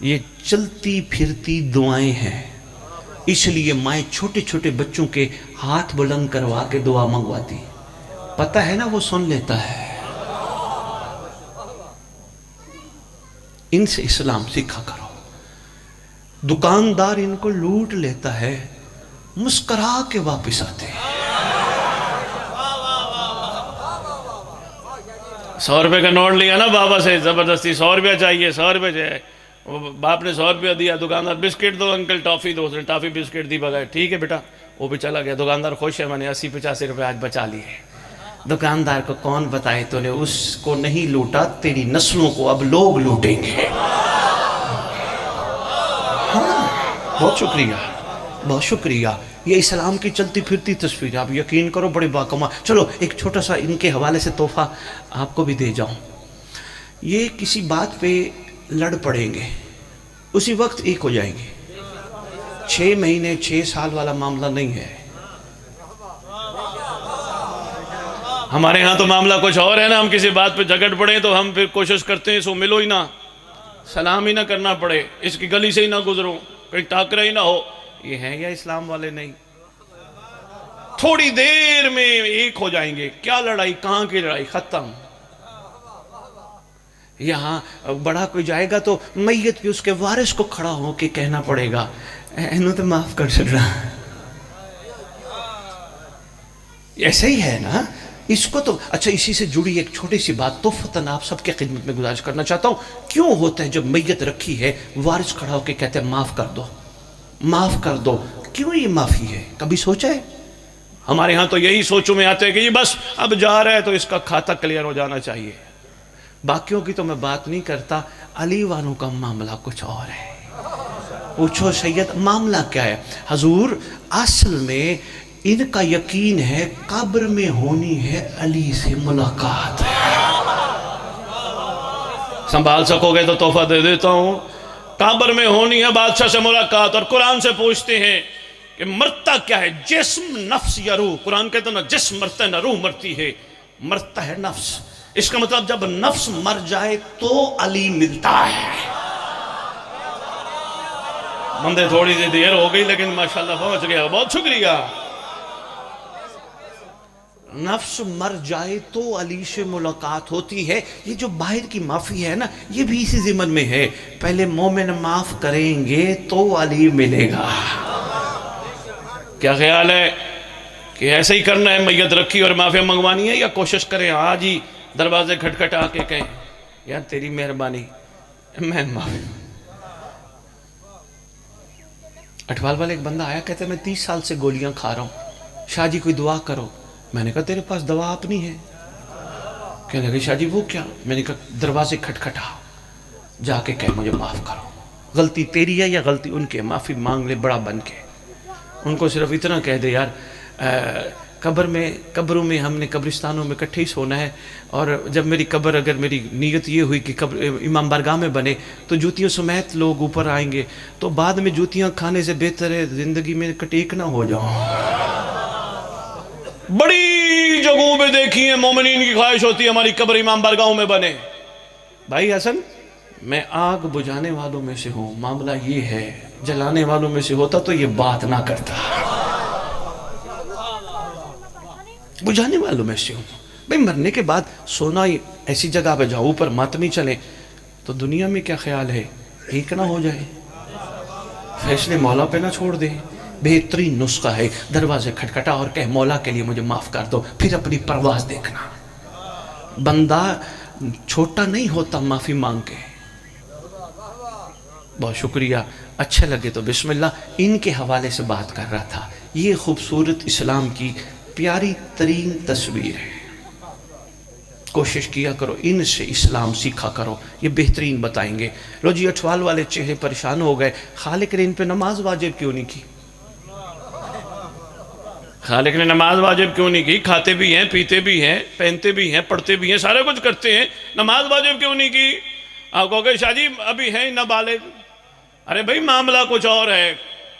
یہ چلتی پھرتی دعائیں ہیں. اس لیے مائیں چھوٹے چھوٹے بچوں کے ہاتھ بلند کروا کے دعا منگواتی، پتہ ہے نا وہ سن لیتا ہے. ان سے اسلام سیکھا کرو. دکاندار ان کو لوٹ لیتا ہے، مسکرا کے واپس آتے ہیں.
100 روپے کا نوٹ لیا نا بابا سے زبردستی، 100 روپیہ چاہیے، 100 روپے چاہیے. باپ نے 100 روپیہ دیا، دکاندار بسکٹ دو انکل، ٹافی دو. اس نے ٹافی بسکٹ دی، بغیر ٹھیک ہے بیٹا، وہ بھی چلا گیا. دکاندار خوش ہے، میں نے 80 85 روپے آج بچا لیے. دکاندار کو کون بتائے تو نے اس کو نہیں لوٹا، تیری نسلوں کو اب لوگ لوٹیں گے. بہت شکریہ، بہت شکریہ. یہ اسلام کی چلتی پھرتی تصویر، آپ یقین کرو بڑے باکمال. چلو ایک چھوٹا سا ان کے حوالے سے تحفہ آپ کو بھی دے جاؤں. یہ کسی بات پہ لڑ پڑیں گے، اسی وقت ایک ہو جائیں گے. 6 مہینے 6 سال والا معاملہ نہیں ہے. ہمارے ہاں تو معاملہ کچھ اور ہے نا. ہم کسی بات پہ جھگڑ پڑیں تو ہم پھر کوشش کرتے ہیں سو ملو ہی نہ، سلام ہی نہ کرنا پڑے، اس کی گلی سے ہی نہ گزرو، کہیں ٹاکرا ہی نہ ہو. یہ ہیں یا اسلام والے؟ نہیں. تھوڑی دیر میں ایک ہو جائیں گے. کیا لڑائی، کہاں کی لڑائی، ختم. یہاں بڑا کوئی جائے گا تو میت بھی اس کے وارث کو کھڑا ہو کے کہنا پڑے گا اینو تو معاف کر چڑ رہا. ایسا ہی ہے نا. اس کو تو اچھا، اسی سے جڑی ایک چھوٹی سی بات توفتاً آپ سب کے خدمت میں گزارش کرنا چاہتا ہوں. کیوں ہوتا ہے جب میت رکھی ہے وارث کھڑا ہو کے کہتے ہیں معاف کر دو، معاف کر دو؟ کیوں یہ معافی ہے؟ کبھی سوچا ہے؟ ہمارے ہاں تو یہی سوچوں میں آتے ہیں کہ یہ بس اب جا رہا ہے تو اس کا کھاتہ کلیئر ہو جانا چاہیے.
باقیوں کی تو میں بات نہیں کرتا، علی والوں کا معاملہ کچھ اور ہے. پوچھو سید معاملہ کیا ہے؟ حضور اصل میں ان کا یقین ہے قبر میں ہونی ہے علی سے ملاقات.
سنبھال سکو گے تو تحفہ دے دیتا ہوں. قبر میں ہونی ہے بادشاہ سے ملاقات. اور قرآن سے پوچھتے ہیں کہ مرتا کیا ہے؟ جسم، نفس یا روح؟ قرآن کہتا ہے نہ جسم مرتا ہے نہ روح مرتی ہے، مرتا ہے نفس. اس کا مطلب جب نفس مر جائے تو علی ملتا ہے. بندے تھوڑی سی دیر ہو گئی لیکن ماشاءاللہ پہنچ گیا. بہت شکریہ.
نفس مر جائے تو علی سے ملاقات ہوتی ہے. یہ جو باہر کی معافی ہے نا یہ بھی اسی ضمن میں ہے. پہلے مومن معاف کریں گے تو علی ملے گا. کیا خیال ہے کہ ایسے ہی کرنا ہے, میت رکھی اور معافی منگوانی ہے, یا کوشش کریں آج ہی دروازے کھٹکھٹا کے کہیں یار تیری مہربانی میں معافی. اٹھوال والے ایک بندہ آیا کہتے میں 30 سال سے گولیاں کھا رہا ہوں, شاہ جی کوئی دعا کرو. میں نے کہا تیرے پاس دوا اپنی ہے؟ کہنے لگے شاہ جی وہ کیا؟ میں نے کہا دروازے کھٹکھٹا, جا کے کہہ مجھے معاف کرو, غلطی تیری ہے یا غلطی ان کے, معافی مانگ لے بڑا بن کے. ان کو صرف اتنا کہہ دے یار قبروں میں ہم نے قبرستانوں میں اکٹھے ہی سونا ہے, اور جب میری قبر اگر میری نیت یہ ہوئی کہ قبر امام بارگاہ میں بنے تو جوتیوں سمیت لوگ اوپر آئیں گے, تو بعد میں جوتیاں کھانے سے بہتر ہے زندگی میں کٹیک نہ ہو جاؤں. بڑی جگہوں پہ دیکھی ہیں مومنین کی خواہش ہوتی ہے ہماری قبر امام بارگاہوں میں بنے. بھائی حسن میں آگ بجھانے والوں میں سے ہوں, معاملہ یہ ہے جلانے والوں میں سے ہوتا تو یہ بات نہ کرتا. بجھانے والوں میں سے ہوں. بھئی مرنے کے بعد سونا ہی ایسی جگہ پہ جاؤ اوپر ماتمی چلیں تو دنیا میں کیا خیال ہے ایک نہ ہو جائے, فیصلے مولا پہ نہ چھوڑ دے. بہترین نسخہ ہے دروازے کھٹکھٹا اور کہہ مولا کے لیے مجھے معاف کر دو, پھر اپنی پرواز دیکھنا. بندہ چھوٹا نہیں ہوتا معافی مانگ کے. بہت شکریہ, اچھا لگے تو بسم اللہ. ان کے حوالے سے بات کر رہا تھا. یہ خوبصورت اسلام کی پیاری ترین تصویر ہے, کوشش کیا کرو ان سے اسلام سیکھا کرو, یہ بہترین بتائیں گے. لو جی اٹھوال والے چہرے پریشان ہو گئے, خالق نے ان پہ نماز واجب کیوں نہیں کی؟ خالق نے نماز واجب کیوں نہیں کی؟ کھاتے بھی ہیں, پیتے بھی ہیں, پہنتے بھی ہیں, پڑھتے بھی ہیں, سارے کچھ کرتے ہیں, نماز واجب کیوں نہیں کی؟ آپ کہو گے شاہ جی ابھی ہیں نابالغ. ارے بھائی معاملہ کچھ اور ہے.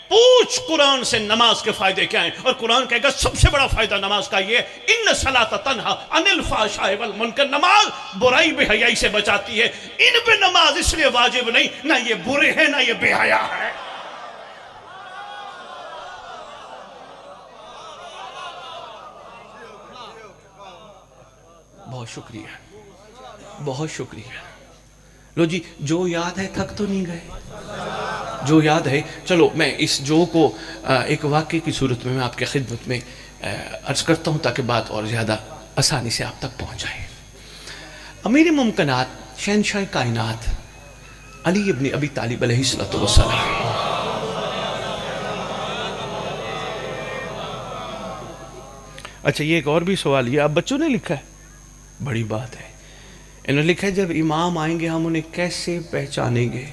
پوچھ قرآن سے نماز کے فائدے کیا ہیں, اور قرآن کہے گا سب سے بڑا فائدہ نماز کا یہ ان الصلاۃ تنہا عن الفحشاء والمنکر, نماز برائی بے حیائی سے بچاتی ہے. ان پہ نماز اس لیے واجب نہیں, نہ یہ برے ہیں نہ یہ بے حیا ہے. بہت شکریہ, بہت شکریہ. لو جی جو یاد ہے تھک تو نہیں گئے؟ جو یاد ہے چلو میں اس جو کو ایک واقعے کی صورت میں آپ کے خدمت میں عرض کرتا ہوں تاکہ بات اور زیادہ آسانی سے آپ تک پہنچ جائے. امیر ممکنات شہنشاہ کائنات علی ابن ابی طالب علیہ السلام. اچھا یہ ایک اور بھی سوال, یہ آپ بچوں نے لکھا ہے, بڑی بات ہے. انہوں نے لکھا ہے جب امام آئیں گے ہم انہیں کیسے پہچانیں گے؟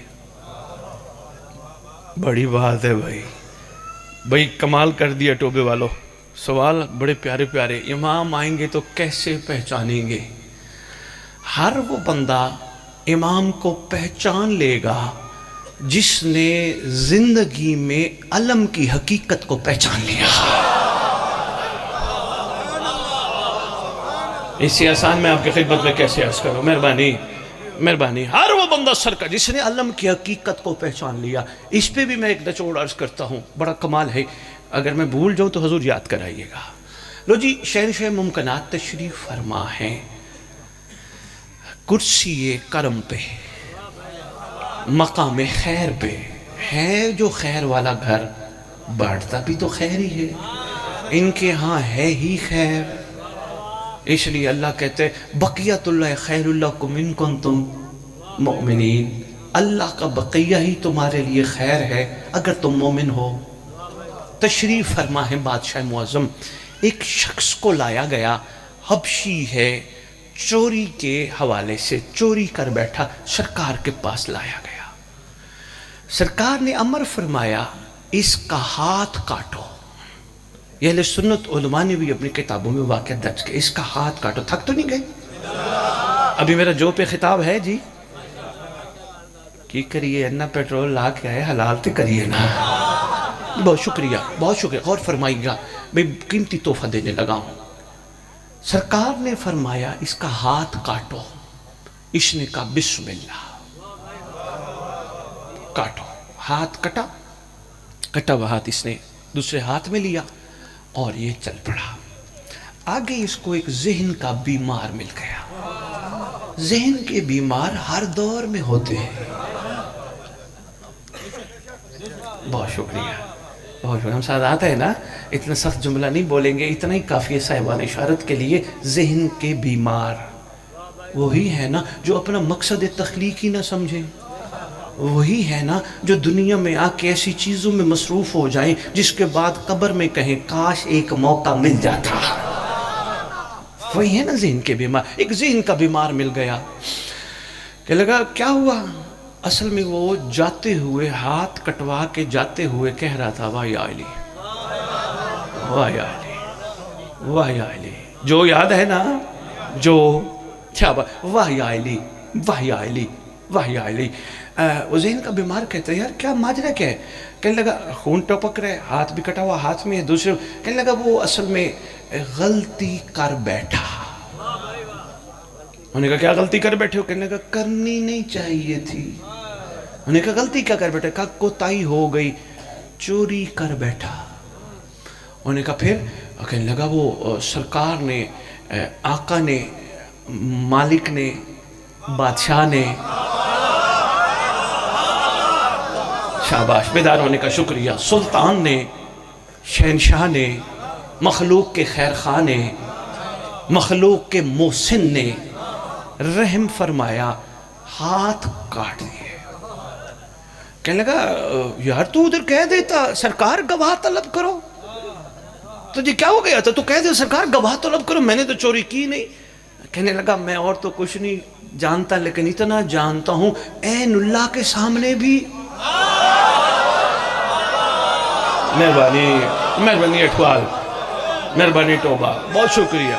بڑی بات ہے بھائی, بھائی کمال کر دیا ٹوبے والو. سوال بڑے پیارے پیارے. امام آئیں گے تو کیسے پہچانیں گے؟ ہر وہ بندہ امام کو پہچان لے گا جس نے زندگی میں علم کی حقیقت کو پہچان لیا. اس سے آسان میں آپ کی خدمت میں کیسے عرض کروں, مہربانی مہربانی. ہر وہ بندہ سر کا جس نے علم کی حقیقت کو پہچان لیا. اس پہ بھی میں ایک نچوڑ عرض کرتا ہوں, بڑا کمال ہے, اگر میں بھول جاؤں تو حضور یاد کرائیے گا. لو جی شہنشاہ ممکنات تشریف فرما ہیں کرسی کرم پہ, مقام خیر پہ. ہے جو خیر والا گھر, بانٹتا بھی تو خیر ہی ہے, ان کے ہاں ہے ہی خیر. اس لیے اللہ کہتے ہیں بقیت اللہ خیر لکم ان کنتم مؤمنین, اللہ کا بقیہ ہی تمہارے لیے خیر ہے اگر تم مومن ہو. تشریف فرما ہے بادشاہ معظم. ایک شخص کو لایا گیا, حبشی ہے, چوری کے حوالے سے چوری کر بیٹھا, سرکار کے پاس لایا گیا. سرکار نے امر فرمایا اس کا ہاتھ کاٹو. یہ اہل سنت علماء نے بھی اپنی کتابوں میں واقعہ درج کیا, اس کا ہاتھ کاٹو. تھک تو نہیں گئے؟ ابھی میرا جو پہ خطاب ہے جی کی کریے, اتنا پیٹرول لا کے آئے, حلال تے کریے نا. بہت شکریہ, بہت شکریہ. غور فرمائیے گا, میں قیمتی تحفہ دینے لگا ہوں. سرکار نے فرمایا اس کا ہاتھ کاٹو. اس نے کہا بسم اللہ, کاٹو. ہاتھ کٹا, کٹا ہوا ہاتھ اس نے دوسرے ہاتھ میں لیا اور یہ چل پڑا. آگے اس کو ایک ذہن کا بیمار مل گیا. ذہن کے بیمار ہر دور میں ہوتے ہیں. بہت شکریہ، بہت شکریہ. ہم ساتھ ہے نا، اتنا سخت جملہ نہیں بولیں گے، اتنا ہی کافی ہے صاحبان اشارت کے لیے. ذہن کے بیمار وہی ہے نا جو اپنا مقصد تخلیقی نہ سمجھیں، وہی ہے نا جو دنیا میں آ کے ایسی چیزوں میں مصروف ہو جائیں جس کے بعد قبر میں کہیں کاش ایک موقع مل جاتا. وہی ہے نا ذہن کے بیمار. ایک ذہن کا بیمار مل گیا کہ لگا کیا ہوا. اصل میں وہ جاتے ہوئے ہاتھ کٹوا کے جاتے ہوئے کہہ رہا تھا واہ یا علی، واہ یا علی، واہ یا علی. جو یاد ہے نا، جو کیا واہ یا علی، واہ یا علی، واہ یا علی. وہ ذہن کا بیمار کہتا ہے یار کیا ماجرا کیا ہے. کہنے لگا خون ٹپک رہے، ہاتھ بھی کٹا ہوا ہاتھ میں ہے دوسرے. کہنے لگا وہ اصل میں غلطی کر بیٹھا. انہوں نے کہا کیا غلطی کر بیٹھے ہو. کہنے لگا کرنی نہیں چاہیے تھی. انہوں نے کہا غلطی کیا کر بیٹھے. کہا کوتاہی ہو گئی، چوری کر بیٹھا. انہوں نے کہا پھر. کہنے لگا وہ سرکار نے، آقا نے، مالک نے، بادشاہ نے. شاباش، بیدار ہونے کا شکریہ. سلطان نے، شہنشاہ نے، مخلوق کے خیر خواہ نے، مخلوق کے محسن نے رحم فرمایا، ہاتھ کاٹ دیے. کہنے لگا یار تو ادھر کہہ دیتا سرکار گواہ طلب کرو. تجھے کیا ہو گیا تھا، تو کہہ دے سرکار گواہ طلب کرو، میں نے تو چوری کی نہیں. کہنے لگا میں اور تو کچھ نہیں جانتا لیکن اتنا جانتا ہوں عین اللہ کے سامنے بھی. مہربانی، مہربانی اٹھوال، مہربانی توبہ، بہت شکریہ.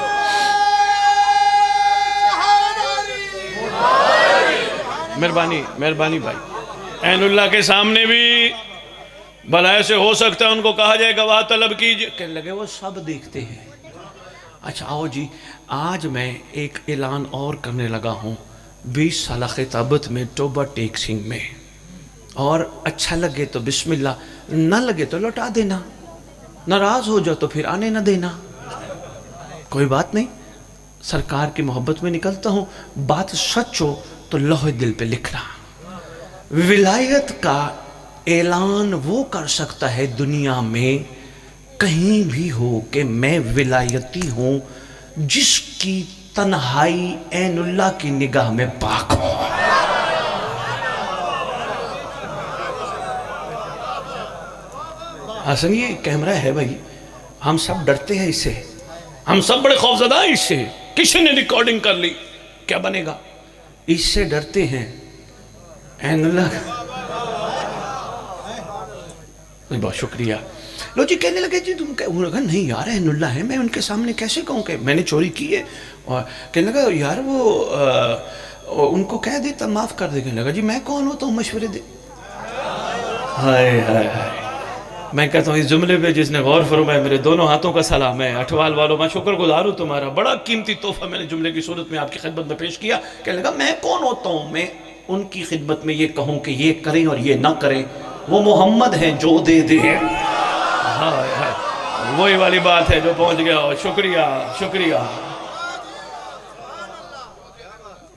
مہربانی، مہربانی بھائی. عین اللہ کے سامنے بھی بھلا ایسے ہو سکتا ہے ان کو کہا جائے گواہ طلب کیجئے. کہنے لگے وہ سب دیکھتے ہیں. اچھا آؤ جی، آج میں ایک اعلان اور کرنے لگا ہوں. 20 سالہ خطابت میں توبہ ٹیک سنگھ میں، اور اچھا لگے تو بسم اللہ، نہ لگے تو لوٹا دینا، ناراض ہو جاؤ تو پھر آنے نہ دینا. کوئی بات نہیں، سرکار کی محبت میں نکلتا ہوں. بات سچ ہو تو لوح دل پہ لکھنا. ولایت کا اعلان وہ کر سکتا ہے دنیا میں کہیں بھی ہو کہ میں ولایتی ہوں جس کی تنہائی عین اللہ کی نگاہ میں پاک ہو. حسن یہ کیمرہ ہے بھائی، ہم سب ڈرتے ہیں اس سے، ہم سب بڑے خوفزدہ ہیں اس سے. کسی نے ریکارڈنگ کر لی کیا بنے گا، اس سے ڈرتے ہیں. عین اللہ. بہت شکریہ. لو جی کہنے لگے جی تم کہا نہیں یار عین اللہ ہے، میں ان کے سامنے کیسے کہوں کہ میں نے چوری کی ہے. اور کہنے لگا یار وہ ان کو کہہ دیتا معاف کر دے. کہنے لگا جی میں کون ہوتا ہوں مشورے دے. ہائے ہائے ہائے. میں کہتا ہوں اس جملے پہ جس نے غور فرمایا میرے دونوں ہاتھوں کا سلام ہے. اٹھوال والوں میں شکر گزار ہوں تمہارا، بڑا قیمتی تحفہ میں نے جملے کی صورت میں آپ کی خدمت میں پیش کیا. کہنے لگا میں کون ہوتا ہوں میں ان کی خدمت میں یہ کہوں کہ یہ کریں اور یہ نہ کریں. وہ محمد ہیں جو دے دے. وہی والی بات ہے جو پہنچ گیا. شکریہ شکریہ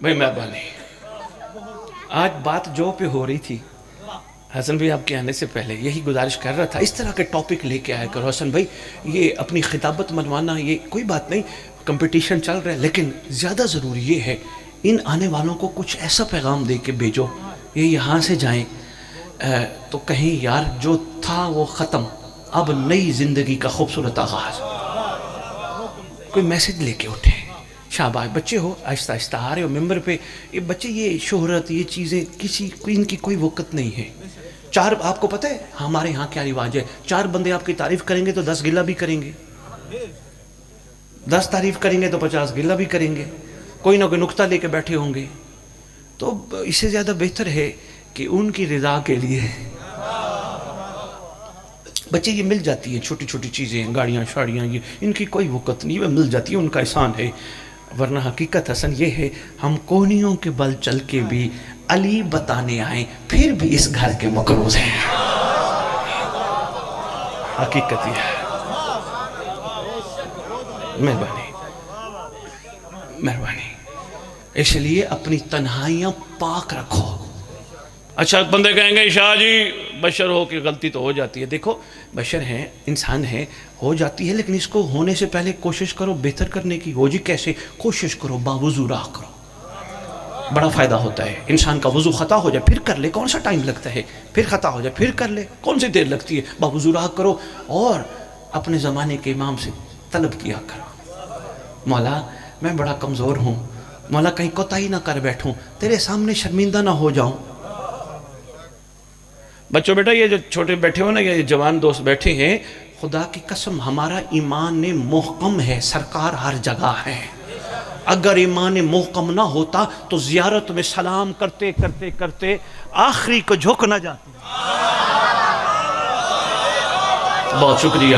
بھائی، مہربانی. آج بات جو پہ ہو رہی تھی، حسن بھائی آپ کے آنے سے پہلے یہی گزارش کر رہا تھا اس طرح کے ٹاپک لے کے آیا کرو. حسن بھائی یہ اپنی خطابت منوانا یہ کوئی بات نہیں، کمپٹیشن چل رہا ہے، لیکن زیادہ ضروری یہ ہے ان آنے والوں کو کچھ ایسا پیغام دے کے بھیجو یہ یہاں سے جائیں تو کہیں یار جو تھا وہ ختم، اب نئی زندگی کا خوبصورت آغاز. کوئی میسج لے کے اٹھے. شاباش بچے ہو، آہستہ آہستہ آ رہے ہو ممبر پہ. یہ بچے یہ شہرت یہ چیزیں کسی ان کی کوئی وقت نہیں ہے. چار آپ کو پتہ ہے ہمارے ہاں کیا رواج ہے، 4 بندے آپ کی تعریف کریں گے تو 10 گلہ بھی کریں گے، 10 تعریف کریں گے تو 50 گلہ بھی کریں گے. کوئی نہ کوئی نقطہ لے کے بیٹھے ہوں گے. تو اس سے زیادہ بہتر ہے کہ ان کی رضا کے لیے بچے یہ مل جاتی ہیں چھوٹی چھوٹی چیزیں، گاڑیاں شاڑیاں، یہ ان کی کوئی وقت نہیں، وہ مل جاتی ہے، ان کا احسان ہے. ورنہ حقیقت حسن یہ ہے ہم کونیوں کے بل چل کے بھی علی بتانے آئیں پھر بھی اس گھر کے مقروض ہیں. حقیقت یہ ہے. مہربانی مہربانی، اس لیے اپنی تنہائیاں پاک رکھو۔ اچھا بندے کہیں گے شاہ جی بشر ہو کہ غلطی تو ہو جاتی ہے۔ دیکھو بشر ہیں، انسان ہیں، ہو جاتی ہے، لیکن اس کو ہونے سے پہلے کوشش کرو بہتر کرنے کی۔ ہو جی کیسے؟ کوشش کرو باوضو رہا کرو، بڑا فائدہ ہوتا ہے۔ انسان کا وضو خطا ہو جائے پھر کر لے، کون سا ٹائم لگتا ہے؟ پھر خطا ہو جائے پھر کر لے، کون سی دیر لگتی ہے؟ باوضو رہا کرو، اور اپنے زمانے کے امام سے طلب کیا کرو، مولا میں بڑا کمزور ہوں، مولا کہیں کوتاہی نہ کر بیٹھوں، تیرے سامنے شرمندہ نہ ہو جاؤں۔ بچوں بیٹا یہ جو چھوٹے بیٹھے ہو نا، یہ جوان دوست بیٹھے ہیں، خدا کی قسم ہمارا ایمان محکم ہے، سرکار ہر جگہ ہے۔ اگر ایمان محکم نہ ہوتا تو زیارت میں سلام کرتے کرتے کرتے آخری کو جھک نہ جاتے۔ بہت شکریہ،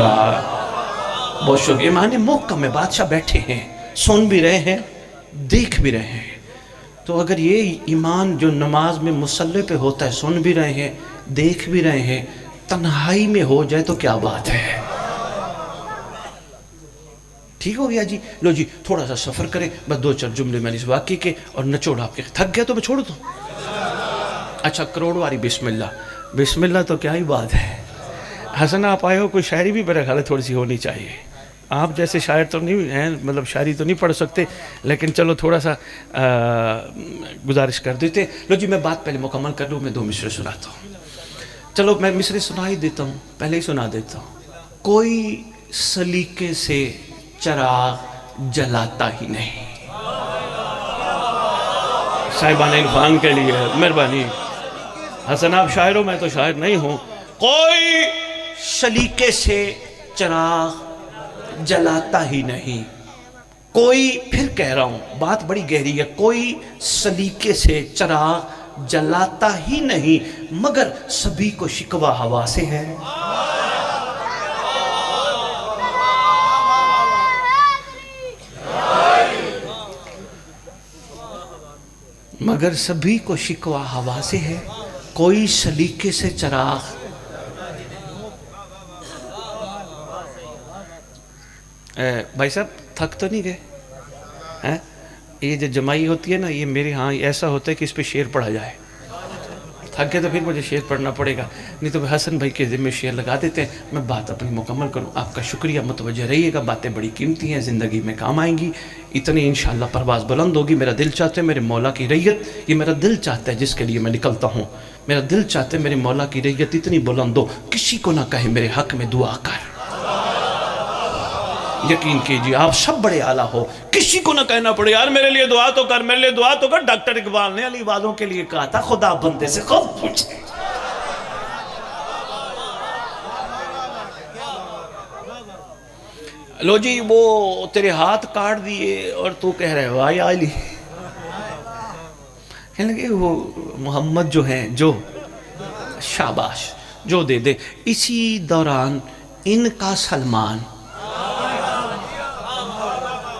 بہت شکریہ۔ ایمان محکم ہے، بادشاہ بیٹھے ہیں، سن بھی رہے ہیں، دیکھ بھی رہے ہیں۔ تو اگر یہ ایمان جو نماز میں مصلی پہ ہوتا ہے، سن بھی رہے ہیں، دیکھ بھی رہے ہیں، تنہائی میں ہو جائے تو کیا بات ہے؟ ٹھیک ہو گیا جی؟ لو جی تھوڑا سا سفر کریں، بس دو چار جملے میں نے اس واقعے کے اور نچوڑ آپ کے، تھک گیا تو میں چھوڑ دوں۔ اچھا کروڑ والی بسم اللہ، بسم اللہ تو کیا ہی بات ہے۔ حسن آپ آئے ہو، کوئی شاعری بھی میرے خیال ہے تھوڑی سی ہونی چاہیے۔ آپ جیسے شاعر تو نہیں ہیں، مطلب شاعری تو نہیں پڑھ سکتے، لیکن چلو تھوڑا سا گزارش کر دیتے۔ لو جی میں بات پہلے مکمل کر لوں، میں دو مصرے سناتا ہوں۔ چلو میں مصرے سنا ہی دیتا ہوں، پہلے ہی سنا دیتا ہوں۔ کوئی سلیقے سے چراغ جلاتا ہی نہیں۔ صاحبان عرفان کے لیے مہربانی۔ حسن آپ شاعر ہو، میں تو شاعر نہیں ہوں۔ کوئی سلیقے سے چراغ جلاتا ہی نہیں، کوئی، پھر کہہ رہا ہوں بات بڑی گہری ہے، کوئی سلیقے سے چراغ جلاتا ہی نہیں مگر سبھی کو شکوہ ہوا سے ہے۔ مگر سبھی کو شکوہ ہوا سے ہے، کوئی سلیقے سے چراغ۔ بھائی صاحب تھک تو نہیں گئے؟ یہ جو جمائی ہوتی ہے نا، یہ میرے ہاں ایسا ہوتا ہے کہ اس پہ شعر پڑھا جائے۔ تھک گئے تو پھر مجھے شعر پڑھنا پڑے گا، نہیں تو حسن بھائی کے ذمہ شعر لگا دیتے ہیں۔ میں بات اپنی مکمل کروں، آپ کا شکریہ، متوجہ رہیے گا، باتیں بڑی قیمتی ہیں، زندگی میں کام آئیں گی، اتنی انشاءاللہ پرواز بلند ہوگی۔ میرا دل چاہتا ہے میرے مولا کی ریت، یہ میرا دل چاہتا ہے جس کے لیے میں نکلتا ہوں، میرا دل چاہتا ہے میرے مولا کی ریت اتنی بلند ہو، کسی کو نہ کہے میرے حق میں دعا کر۔ یقین کیجئے آپ سب بڑے اعلیٰ ہو، کسی کو نہ کہنا پڑے یار میرے لیے دعا تو کر، میرے لیے دعا تو کر۔ ڈاکٹر اقبال نے علی والوں کے لیے کہا تھا خدا بندے سے خود پوچھے۔ لو جی وہ تیرے ہاتھ کاٹ دیے اور تو کہہ رہے ہو آئی علی، کہنے لگے وہ محمد جو ہیں، جو شاباش جو دے دے۔ اسی دوران ان کا سلمان،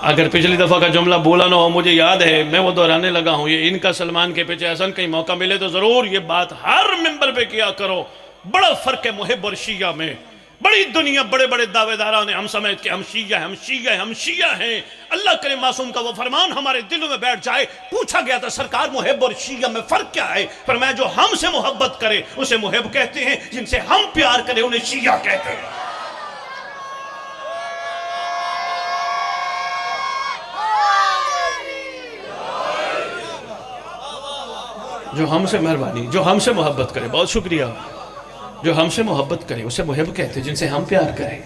اگر پچھلی دفعہ کا جملہ بولا نہ ہو مجھے یاد ہے، میں وہ دہرانے لگا ہوں، یہ ان کا سلمان کے پیچھے حسن کہیں موقع ملے تو ضرور یہ بات ہر ممبر پہ کیا کرو۔ بڑا فرق ہے محب اور شیعہ میں، بڑی دنیا بڑے بڑے دعوے داران ہم سمیت کہ ہم شیعہ ہیں، ہم شیعہ ہیں، ہم شیعہ ہیں۔ اللہ کرے معصوم کا وہ فرمان ہمارے دلوں میں بیٹھ جائے۔ پوچھا گیا تھا سرکار محب اور شیعہ میں فرق کیا ہے؟ فرمایا جو ہم سے محبت کرے اسے محب کہتے ہیں، جن سے ہم پیار کرے انہیں شیعہ کہتے ہیں۔ جو ہم سے مہربانی، جو ہم سے محبت کرے، بہت شکریہ، جو ہم سے محبت کرے اسے محب کہتے ہیں، جن سے ہم پیار کریں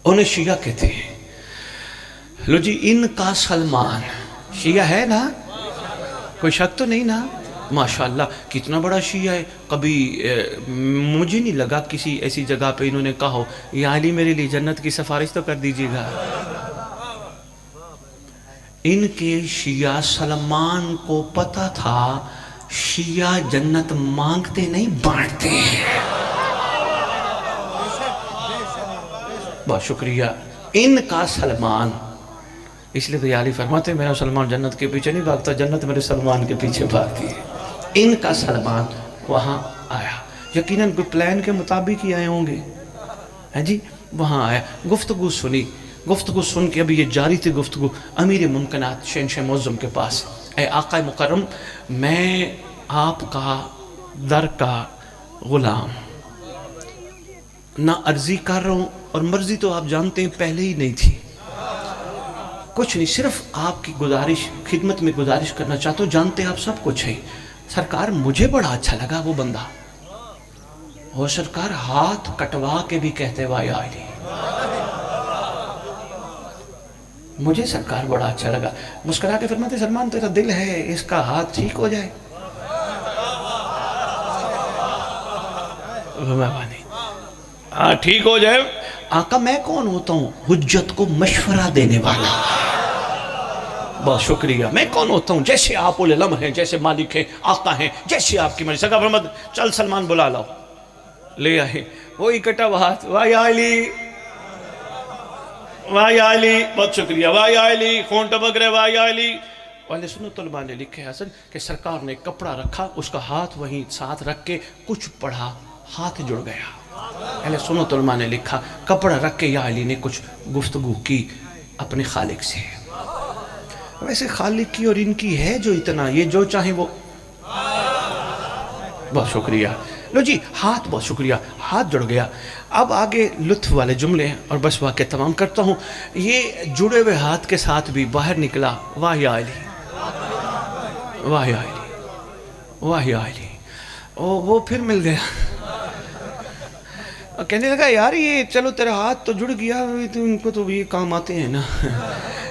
انہیں شیعہ کہتے ہیں۔ لو جی ان کا سلمان شیعہ ہے نا، کوئی شک تو نہیں نا؟ ماشاءاللہ کتنا بڑا شیعہ ہے۔ کبھی مجھے نہیں لگا کسی ایسی جگہ پہ انہوں نے کہا ہو یا علی میرے لیے جنت کی سفارش تو کر دیجیے گا۔ ان کے شیعہ سلمان کو پتا تھا شیعہ جنت مانگتے نہیں بانٹتے ہیں۔ بہت شکریہ۔ ان کا سلمان، اس لیے تو یا علی فرماتے ہیں میرا سلمان جنت کے پیچھے نہیں بھاگتا، جنت میرے سلمان کے پیچھے بھاگتی ہے۔ ان کا سلمان وہاں آیا، یقیناً کوئی پلان کے مطابق ہی آئے ہوں گے، ہیں جی؟ وہاں آیا، گفتگو سنی، گفتگو سن کے ابھی یہ جاری تھی گفتگو، امیر ممکنات شہنشاہ معظم کے پاس، اے آقا مکرم میں آپ کا در کا غلام، نہ عرضی کر رہا ہوں، اور مرضی تو آپ جانتے ہیں پہلے ہی نہیں تھی، کچھ نہیں، صرف آپ کی گزارش، خدمت میں گزارش کرنا چاہتا ہوں، جانتے آپ سب کچھ ہے سرکار، مجھے بڑا اچھا لگا وہ بندہ، وہ سرکار ہاتھ کٹوا کے بھی کہتے واہ علی، مجھے سرکار بڑا اچھا لگا، مسکرا کے فرماتے سلمان تیرا دل ہے اس کا ہاتھ ٹھیک ہو جائے، ہاں ٹھیک ہو جائے، آقا میں کون ہوتا ہوں، حجت کو مشورہ دینے والا، بہت شکریہ، میں کون ہوتا ہوں، جیسے آپ اولی الامر ہیں، جیسے مالک ہیں، آقا ہیں، جیسے آپ کی مرضی، سرکار فرماتے چل سلمان بلا لاؤ، لے آئے، وہی کٹا ہوا ہاتھ، واہ علی، واہ علی، بہت شکریہ، واہ علی، خون ٹپک رہے، واہ علی، والے سنت علماء نے لکھے حسن کہ سرکار نے کپڑا رکھا، اس کا ہاتھ وہیں ساتھ رکھ کے کچھ پڑھا، ہاتھ جڑ گیا، اہل سنت علماء نے لکھا کپڑا رکھ کے یا علی نے کچھ گفتگو کی اپنے خالق سے، ویسے خالق کی اور ان کی ہے جو اتنا، یہ جو چاہیں وہ، بہت شکریہ، لو جی ہاتھ، بہت شکریہ، ہاتھ جڑ گیا، اب آگے لطف والے جملے ہیں اور بس واقعہ تمام کرتا ہوں، یہ جڑے ہوئے ہاتھ کے ساتھ بھی باہر نکلا، واہ علی، واہ علی، واہ علی، وہ پھر مل گیا، کہنے لگا یار یہ چلو تیرا ہاتھ تو جڑ گیا، ان کو تو یہ کام آتے ہیں نا،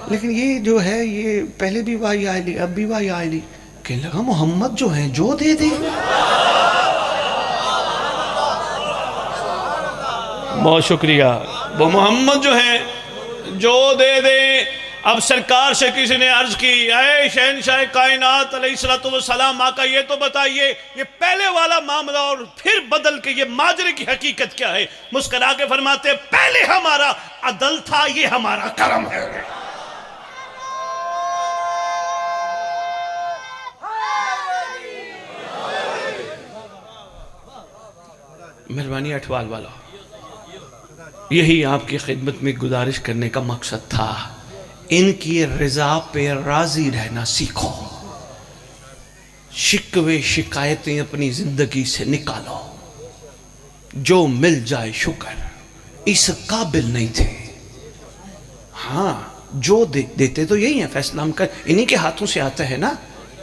لیکن یہ جو ہے یہ پہلے بھی واہ علی اب بھی واہ علی، کہنے لگا محمد جو ہیں جو دے دے، بہت شکریہ، وہ محمد جو ہیں جو دے دے، اب سرکار سے کسی نے عرض کی اے شہنشاہ کائنات علیہ السلام آقا یہ تو بتائیے یہ پہلے والا معاملہ اور پھر بدل کے یہ ماجرے کی حقیقت کیا ہے، مسکرا کے فرماتے پہلے ہمارا عدل تھا یہ ہمارا کرم ہے، مہربانی اٹھوال والا، یہی آپ کی خدمت میں گزارش کرنے کا مقصد تھا، ان کی رضا پہ راضی رہنا سیکھو، شکوے شکایتیں اپنی زندگی سے نکالو، جو مل جائے شکر، اس قابل نہیں تھے، ہاں جو دیتے تو یہی ہیں، فیصلہ ہم کر انہی کے ہاتھوں سے آتا ہے نا،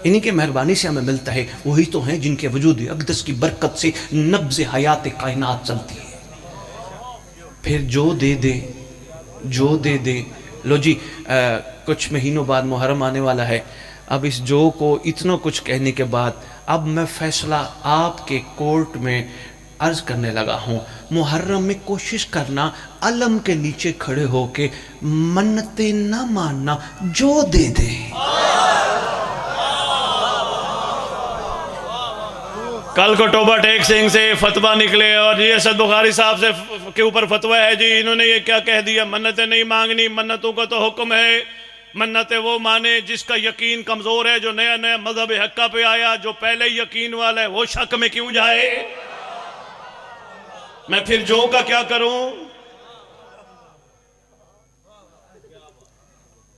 انہی کے مہربانی سے ہمیں ملتا ہے، وہی تو ہیں جن کے وجود اقدس کی برکت سے نبض حیات کائنات چلتی ہے، پھر جو دے دے، جو دے دے، لو جی کچھ مہینوں بعد محرم آنے والا ہے، اب اس جو کو اتنا کچھ کہنے کے بعد اب میں فیصلہ آپ کے کورٹ میں عرض کرنے لگا ہوں، محرم میں کوشش کرنا علم کے نیچے کھڑے ہو کے منتیں نہ ماننا، جو دے دے، کل کو ٹوبہ ٹیک سنگھ سے فتویٰ نکلے اور جی اسد بخاری صاحب سے کے اوپر فتویٰ ہے جی انہوں نے یہ کیا کہہ دیا، منتیں نہیں مانگنی، منتوں کا تو حکم ہے، منتیں وہ مانے جس کا یقین کمزور ہے، جو نیا نیا مذہب حقہ پہ آیا، جو پہلے یقین والا ہے وہ شک میں کیوں جائے، میں پھر جو کا کیا کروں،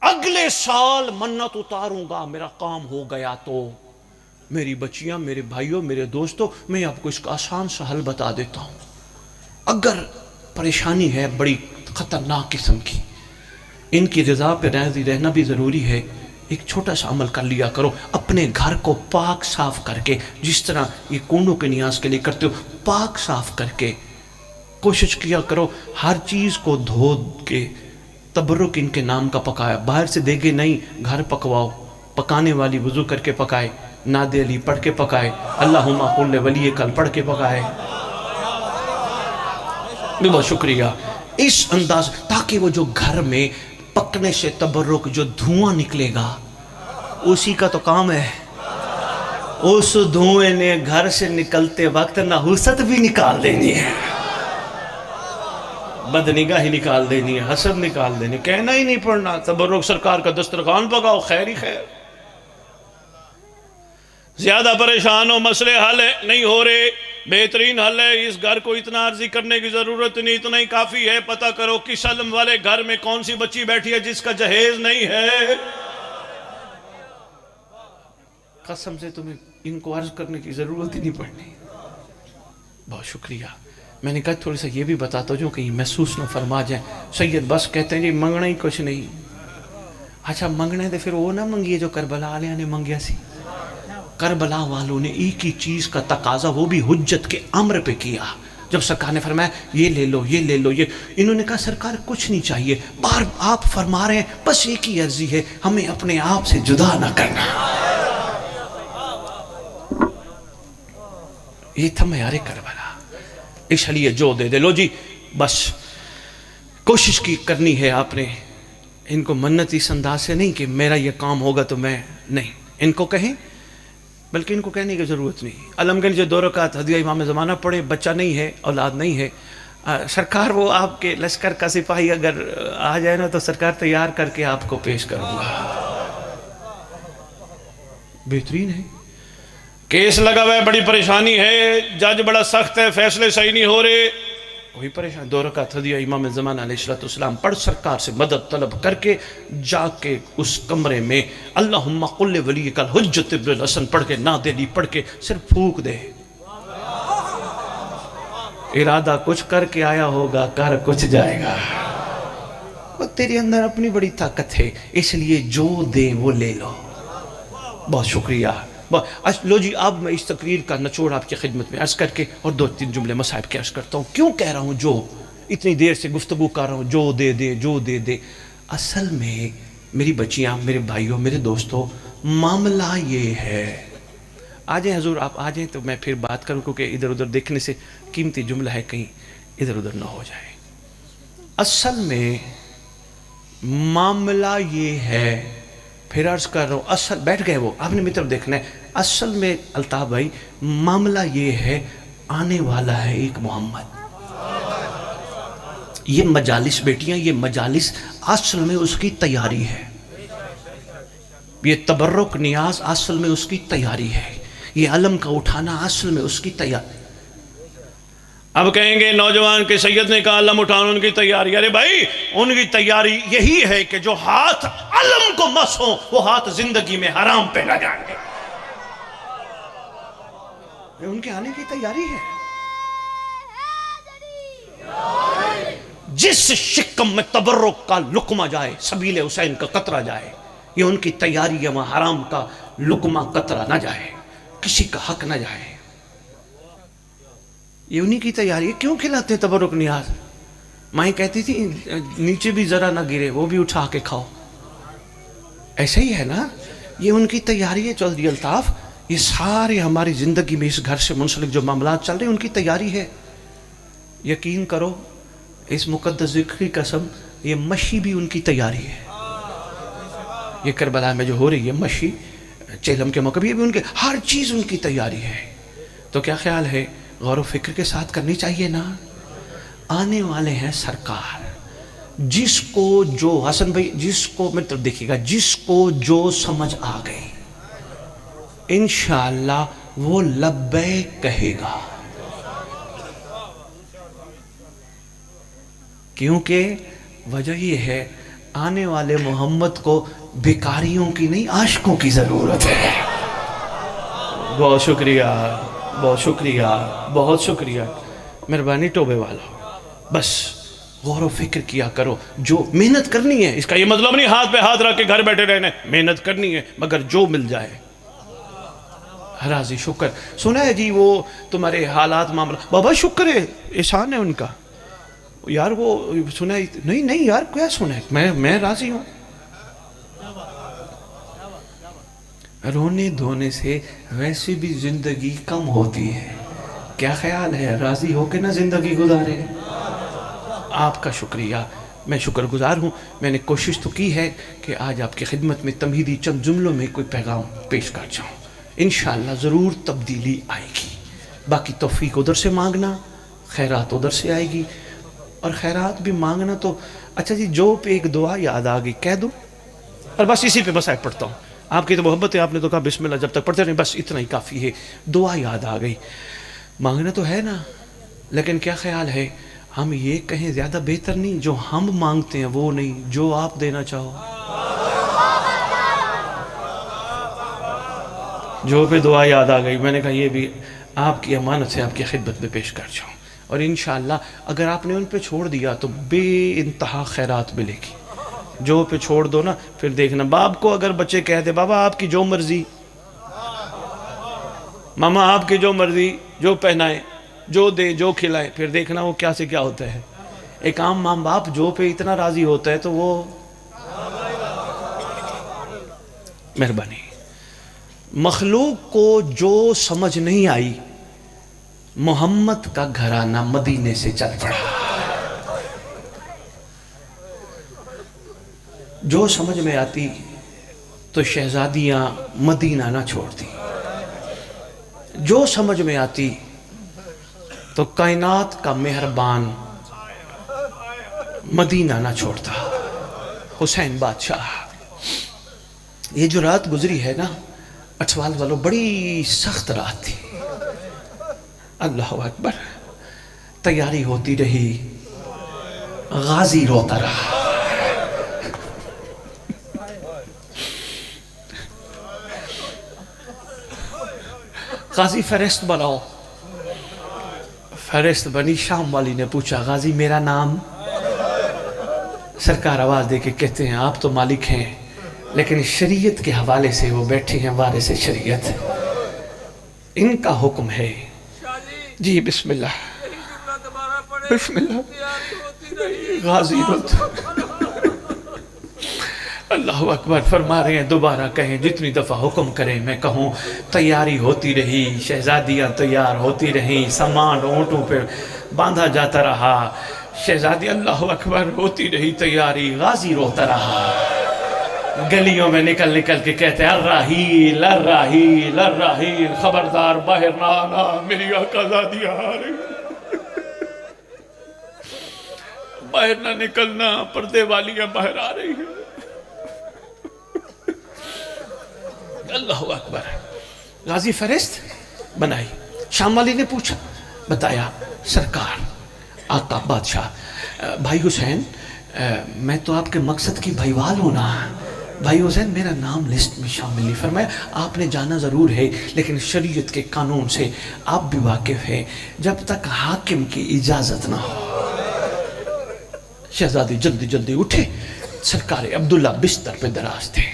اگلے سال منت اتاروں گا، میرا کام ہو گیا تو میری بچیاں، میرے بھائیوں، میرے دوستوں، میں آپ کو اس کا آسان سا حل بتا دیتا ہوں، اگر پریشانی ہے بڑی خطرناک قسم کی، ان کی رضا پہ راضی رہنا بھی ضروری ہے، ایک چھوٹا سا عمل کر لیا کرو، اپنے گھر کو پاک صاف کر کے، جس طرح یہ کنڈوں کے نیاز کے لیے کرتے ہو، پاک صاف کر کے کوشش کیا کرو، ہر چیز کو دھو کے تبرک ان کے نام کا پکایا، باہر سے دیگے نہیں، گھر پکواؤ، پکانے والی وضو کر کے پکائے، ناد علی پڑھ کے پکائے، اللہم قل ولی کل پڑھ کے پکائے، بہت شکریہ، اس انداز تاکہ وہ جو گھر میں پکنے سے تبرک جو دھواں نکلے گا اسی کا تو کام ہے، اس دھوئیں نے گھر سے نکلتے وقت نحوست بھی نکال دینی ہے، بدنگاہی نکال دینی ہے، حسد نکال دینی، کہنا ہی نہیں پڑنا، تبرک سرکار کا دسترخوان پکاؤ، خیر ہی خیر، زیادہ پریشان ہو، مسئلے حل نہیں ہو رہے، بہترین حل ہے، اس گھر کو اتنا عرضی کرنے کی ضرورت نہیں، اتنا ہی کافی ہے۔ پتہ کرو کس علم والے گھر میں کون سی بچی بیٹھی ہے جس کا جہیز نہیں ہے۔ قسم سے تمہیں ان کو عرض کرنے کی ضرورت ہی نہیں پڑنی۔ بہت شکریہ۔ میں نے کہا تھوڑی سا یہ بھی بتاتا ہوں جو کہیں محسوس نہ فرما جائیں۔ سید بس کہتے ہیں جی منگنا ہی کچھ نہیں۔ اچھا منگنے دے پھر وہ نہ منگیے جو کربلا والے نے منگیا سی۔ کربلا والوں نے ایک ہی چیز کا تقاضا، وہ بھی حجت کے امر پہ کیا۔ جب سرکار نے فرمایا یہ لے لو یہ لے لو، یہ انہوں نے کہا سرکار کچھ نہیں چاہیے، بار آپ فرما رہے ہیں بس ایک ہی عرضی ہے، ہمیں اپنے آپ سے جدا نہ کرنا۔ یہ تھا معیار کربلا۔ اس لیے جو دے دے لو جی، بس کوشش کی کرنی ہے آپ نے۔ ان کو منت اس انداز سے نہیں کہ میرا یہ کام ہوگا تو میں نہیں، ان کو کہیں، بلکہ ان کو کہنے کی ضرورت نہیں۔ علم گنج 2 رکعت ہدیہ امام زمانہ پڑھے، بچہ نہیں ہے، اولاد نہیں ہے، سرکار وہ آپ کے لشکر کا سپاہی اگر آ جائے نا تو سرکار تیار کر کے آپ کو پیش کروں گا۔ بہترین ہے۔ کیس لگا ہوا ہے، بڑی پریشانی ہے، جج بڑا سخت ہے، فیصلے صحیح نہیں ہو رہے، کوئی پریشان 2 رکعت ہدیہ امام زمانہ علیہ السلام پڑھ، سرکار سے مدد طلب کر کے جا کے اس کمرے میں اللہم قل ولیک الحجت ابن الحسن پڑھ کے، نادلی پڑھ کے صرف پھونک دے۔ ارادہ کچھ کر کے آیا ہوگا، کر کچھ جائے گا۔ وہ تیرے اندر اپنی بڑی طاقت ہے، اس لیے جو دے وہ لے لو۔ بہت شکریہ۔ لو جی اب میں اس تقریر کا نچوڑ آپ کی خدمت میں عرض کر کے اور 2-3 جملے مصائب کے عرض کرتا ہوں۔ کیوں کہہ رہا ہوں جو؟ اتنی دیر سے گفتگو کر رہا ہوں جو دے دے جو دے دے۔ اصل میں میری بچیاں، میرے بھائیوں، میرے دوستوں، معاملہ یہ ہے، آ جائیں حضور آپ آ جائیں تو میں پھر بات کروں، کیونکہ ادھر ادھر دیکھنے سے قیمتی جملہ ہے کہیں ادھر ادھر نہ ہو جائے۔ اصل میں معاملہ یہ ہے، پھر عرض کر رہا ہوں، اصل بیٹھ گئے وہ، آپ نے میری طرف دیکھنا ہے۔ اصل میں الطاف بھائی معاملہ یہ ہے، آنے والا ہے ایک محمد۔ یہ مجالس بیٹیاں، یہ مجالس اصل میں اس کی تیاری ہے، یہ تبرک نیاز اصل میں اس کی تیاری ہے، یہ علم کا اٹھانا اصل میں اس کی تیاری۔ اب کہیں گے نوجوان کے سید نے کہا علم اٹھانا ان کی تیاری، ارے بھائی ان کی تیاری یہی ہے کہ جو ہاتھ علم کو مس ہوں وہ ہاتھ زندگی میں حرام پہ نہ جائیں گے، ان کے آنے کی تیاری ہے۔ جس شکم میں تبرک کا لقمہ جائے، سبیل حسین کا قطرہ جائے، یہ ان کی تیاری ہے، وہاں حرام کا لقمہ قطرہ نہ جائے، کسی کا حق نہ جائے، یہ انہی کی تیاری ہے۔ کیوں کھلاتے ہیں تبرک نیاز؟ مائیں کہتی تھی نیچے بھی ذرا نہ گرے وہ بھی اٹھا کے کھاؤ، ایسا ہی ہے نا، یہ ان کی تیاری ہے۔ چودھری الطاف یہ سارے ہماری زندگی میں اس گھر سے منسلک جو معاملات چل رہے ہیں ان کی تیاری ہے۔ یقین کرو اس مقدس ذکر کی قسم، یہ مشی بھی ان کی تیاری ہے، یہ کربلا میں جو ہو رہی ہے مشی چہلم کے موقع بھی ان کے، ہر چیز ان کی تیاری ہے۔ تو کیا خیال ہے، غور و فکر کے ساتھ کرنی چاہیے نا۔ آنے والے ہیں سرکار، جس کو جو حسن بھائی جس کو میں طرف دیکھیے گا، جس کو جو سمجھ آ گئی انشاءاللہ وہ لبیک کہے گا، کیونکہ وجہ یہ ہے آنے والے محمد کو بیکاریوں کی نہیں عاشقوں کی ضرورت ہے۔ بہت شکریہ، بہت شکریہ، بہت شکریہ، مہربانی ٹوبے والا، بس غور و فکر کیا کرو، جو محنت کرنی ہے، اس کا یہ مطلب نہیں ہاتھ پہ ہاتھ رکھ کے گھر بیٹھے رہنے، محنت کرنی ہے مگر جو مل جائے راضی شکر۔ سنا ہے جی وہ تمہارے حالات معاملہ، بابا شکر ہے، احسان ہے ان کا یار، وہ سنا ہے نہیں نہیں یار کیا سنا ہے، میں راضی ہوں۔ رونے دھونے سے ویسے بھی زندگی کم ہوتی ہے، کیا خیال ہے، راضی ہو کے نہ زندگی گزارے۔ آپ کا شکریہ، میں شکر گزار ہوں۔ میں نے کوشش تو کی ہے کہ آج آپ کی خدمت میں تمہیدی چند جملوں میں کوئی پیغام پیش کر جاؤں، انشاءاللہ ضرور تبدیلی آئے گی۔ باقی توفیق ادھر سے مانگنا، خیرات ادھر سے آئے گی، اور خیرات بھی مانگنا تو اچھا جی، جو پہ ایک دعا یاد آ گئی کہہ دو، اور بس اسی پہ بس پڑھتا ہوں، آپ کی تو محبت ہے، آپ نے تو کہا بسم اللہ جب تک پڑھتے رہیں، بس اتنا ہی کافی ہے۔ دعا یاد آ گئی، مانگنا تو ہے نا، لیکن کیا خیال ہے ہم یہ کہیں زیادہ بہتر نہیں جو ہم مانگتے ہیں وہ نہیں، جو آپ دینا چاہو. جو پہ دعا یاد آ گئی، میں نے کہا یہ بھی آپ کی امانت سے آپ کی خدمت میں پیش کر جاؤں، اور انشاءاللہ اگر آپ نے ان پہ چھوڑ دیا تو بے انتہا خیرات ملے گی. جو پہ چھوڑ دو نا، پھر دیکھنا باپ کو اگر بچے کہہ دے بابا آپ کی جو مرضی، ماما آپ کی جو مرضی، جو پہنائیں، جو دے، جو کھلائیں، پھر دیکھنا وہ کیا سے کیا ہوتا ہے. ایک عام ماں باپ جو پہ اتنا راضی ہوتا ہے تو وہ مہربانی. مخلوق کو جو سمجھ نہیں آئی، محمد کا گھرانہ مدینے سے چل پڑا. جو سمجھ میں آتی تو شہزادیاں مدینہ نہ چھوڑتی، جو سمجھ میں آتی تو کائنات کا مہربان مدینہ نہ چھوڑتا. حسین بادشاہ، یہ جو رات گزری ہے نا اٹھوال والوں، بڑی سخت رات تھی. اللہ اکبر. تیاری ہوتی رہی، غازی روتا رہا. غازی فہرست بناؤ. فہرست بنی. شام والی نے پوچھا غازی میرا نام؟ سرکار آواز دے کے کہتے ہیں آپ تو مالک ہیں، لیکن شریعت کے حوالے سے وہ بیٹھے ہیں وارث شریعت، ان کا حکم ہے. جی بسم اللہ، بسم اللہ. غازی اللہ اکبر. فرما رہے ہیں دوبارہ کہیں، جتنی دفعہ حکم کریں میں کہوں. تیاری ہوتی رہی، شہزادیاں تیار ہوتی رہیں، سامان اونٹوں پہ باندھا جاتا رہا. شہزادی اللہ اکبر ہوتی رہی تیاری. غازی روتا رہا. گلیوں میں نکل نکل کے کہتے ہیں الراحیل الراحیل الراحیل، خبردار باہر نہ آنا، میری آقازادیاں آ رہی، باہر نہ نکلنا، پردے والیاں باہر آ رہی ہیں. اللہ اکبر. غازی فہرست بنائی. شام والی نے پوچھا، بتایا سرکار آقا بادشاہ. بھائی حسین، میں تو آپ کے مقصد کی بھائیوال ہوں نا. بھائی حسین میرا نام لسٹ میں شامل نہیں. فرمایا آپ نے جانا ضرور ہے، لیکن شریعت کے قانون سے آپ بھی واقف ہیں، جب تک حاکم کی اجازت نہ ہو. شہزادی جلدی جلدی اٹھے. سرکار عبداللہ بستر پہ دراز تھے.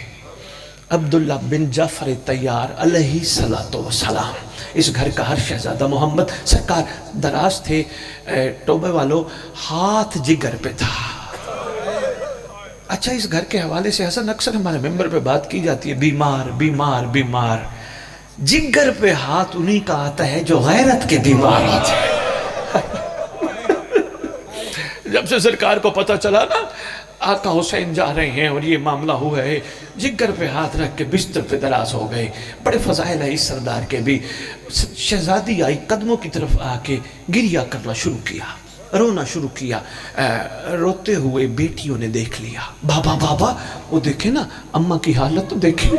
عبداللہ بن جعفر طیار علیہ السلام، اس گھر کا ہر شہزادہ محمد. سرکار دراز تھے. توبہ والو، ہاتھ جگر پہ تھا. اچھا اس گھر کے حوالے سے حسن اکثر ہمارے ممبر پہ بات کی جاتی ہے، بیمار بیمار بیمار. جگر پہ ہاتھ انہی کا آتا ہے جو غیرت کے بیمار ہوتے ہیں. جب سے سرکار کو پتہ چلا نا آقا حسین جا رہے ہیں اور یہ معاملہ ہوا ہے، جگر پہ ہاتھ رکھ کے بستر پہ دراز ہو گئے. بڑے فضائل ہے اس سردار کے بھی. شہزادی آئی، قدموں کی طرف آ کے گریہ کرنا شروع کیا، رونا شروع کیا. روتے ہوئے بیٹیوں نے دیکھ لیا. بابا بابا، وہ دیکھیں نا اماں کی حالت تو دیکھیں.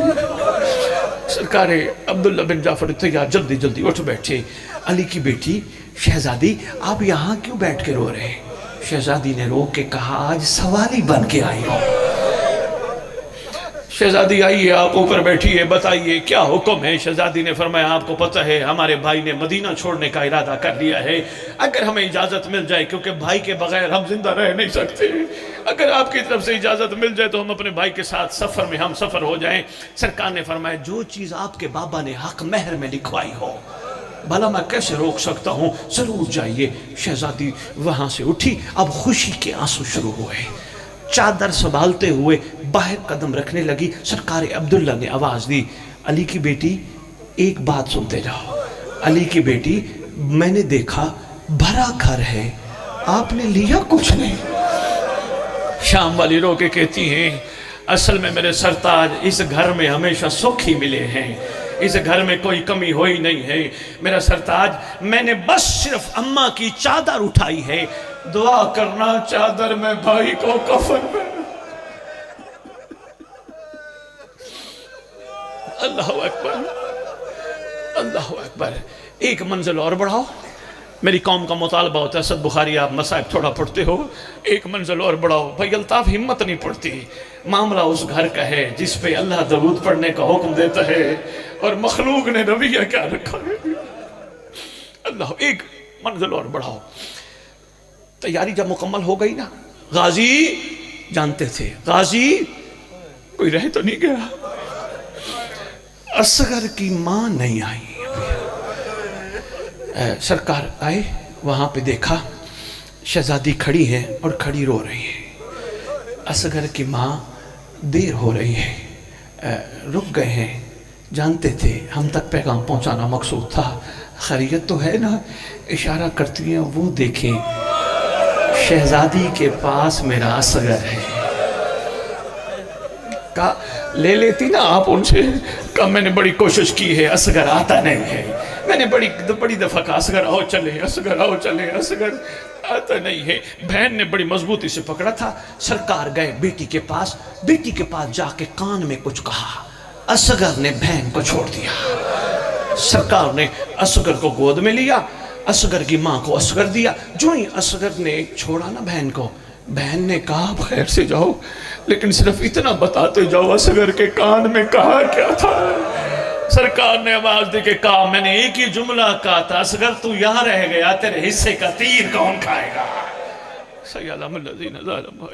سرکار عبداللہ بن جعفر طیار جلدی جلدی اٹھ بیٹھے. علی کی بیٹی شہزادی آپ یہاں کیوں بیٹھ کے رو رہے ہیں؟ شہزادی نے رو کے کہا آج سوالی بن کے آئی ہو. شہزادی آئیے، آپ اوپر بیٹھیے، بتائیے کیا حکم ہے؟ شہزادی نے فرمایا آپ کو پتہ ہے ہمارے بھائی نے مدینہ چھوڑنے کا ارادہ کر لیا ہے. اگر ہمیں اجازت مل جائے، کیونکہ بھائی کے بغیر ہم زندہ رہ نہیں سکتے، اگر آپ کی طرف سے اجازت مل جائے تو ہم اپنے بھائی کے ساتھ سفر میں ہم سفر ہو جائیں. سرکار نے فرمایا جو چیز آپ کے بابا نے حق مہر میں لکھوائی ہو، بھلا میں کیسے روک سکتا ہوں، ضرور جائیے. شہزادی وہاں سے اٹھی. اب خوشی کے آنسو شروع ہوئے. چادر سنبھالتے ہوئے باہر قدم رکھنے لگی. سرکار عبداللہ نے آواز دی، علی کی بیٹی ایک بات سنتے جاؤ. علی کی بیٹی، میں نے دیکھا بھرا گھر ہے، آپ نے لیا کچھ نہیں. شام والی رو کے کہتی ہیں اصل میں میرے سرتاج اس گھر میں ہمیشہ سکھ ہی ملے ہیں، اس گھر میں کوئی کمی ہوئی نہیں ہے. میرا سرتاج، میں نے بس صرف اماں کی چادر اٹھائی ہے، دعا کرنا چادر میں بھائی کو کفن میں. اللہ اکبر، اللہ اکبر. ایک منزل اور بڑھاؤ. میری قوم کا مطالبہ ہوتا ہے اسد بخاری آپ مصائب تھوڑا پڑھتے ہو, ایک منزل اور بڑھاؤ. بھائی الطاف ہمت نہیں پڑتی. معاملہ اس گھر کا ہے جس پہ اللہ درود پڑھنے کا حکم دیتا ہے اور مخلوق نے رویہ کیا رکھا ہے. اللہ ایک منزل اور بڑھاؤ. تیاری جب مکمل ہو گئی نا, غازی جانتے تھے غازی کوئی رہ تو نہیں گیا. اصغر کی ماں نہیں آئی. سرکار آئے, وہاں پہ دیکھا شہزادی کھڑی ہے اور کھڑی رو رہی ہے. اصغر کی ماں دیر ہو رہی ہے, رک گئے ہیں. جانتے تھے ہم تک پیغام پہنچانا مقصود تھا. خیریت تو ہے نا؟ اشارہ کرتی ہیں, وہ دیکھیں شہزادی کے پاس میرا اصغر ہے. کہا لے لیتی نا آپ ان سے. کہا میں نے بڑی کوشش کی ہے, اصغر آتا نہیں ہے. میں نے بڑی دفعہ کہا اصغر آؤ چلے, اصغر آؤ چلے, اصغر آتا نہیں ہے. بہن نے بڑی مضبوطی سے پکڑا تھا. سرکار گئے بیٹی کے پاس. بیٹی کے پاس جا کے کان میں کچھ کہا. اصغر نے بہن کو چھوڑ دیا. سرکار نے اصغر کو گود میں لیا, اصغر کی ماں کو اصغر دیا. جو ہی اصغر نے چھوڑا نا بہن کو, بہن نے کہا آپ خیر سے جاؤ, لیکن صرف اتنا بتاتے جاؤ اصغر کے کان میں کہا کیا تھا. سرکار نے آواز دے کے کہا میں نے ایک ہی جملہ کہا تھا, اصغر تو یہاں رہ گیا, تیرے حصے کا تیر کون کھائے گا. سیعلم الذین ظلموا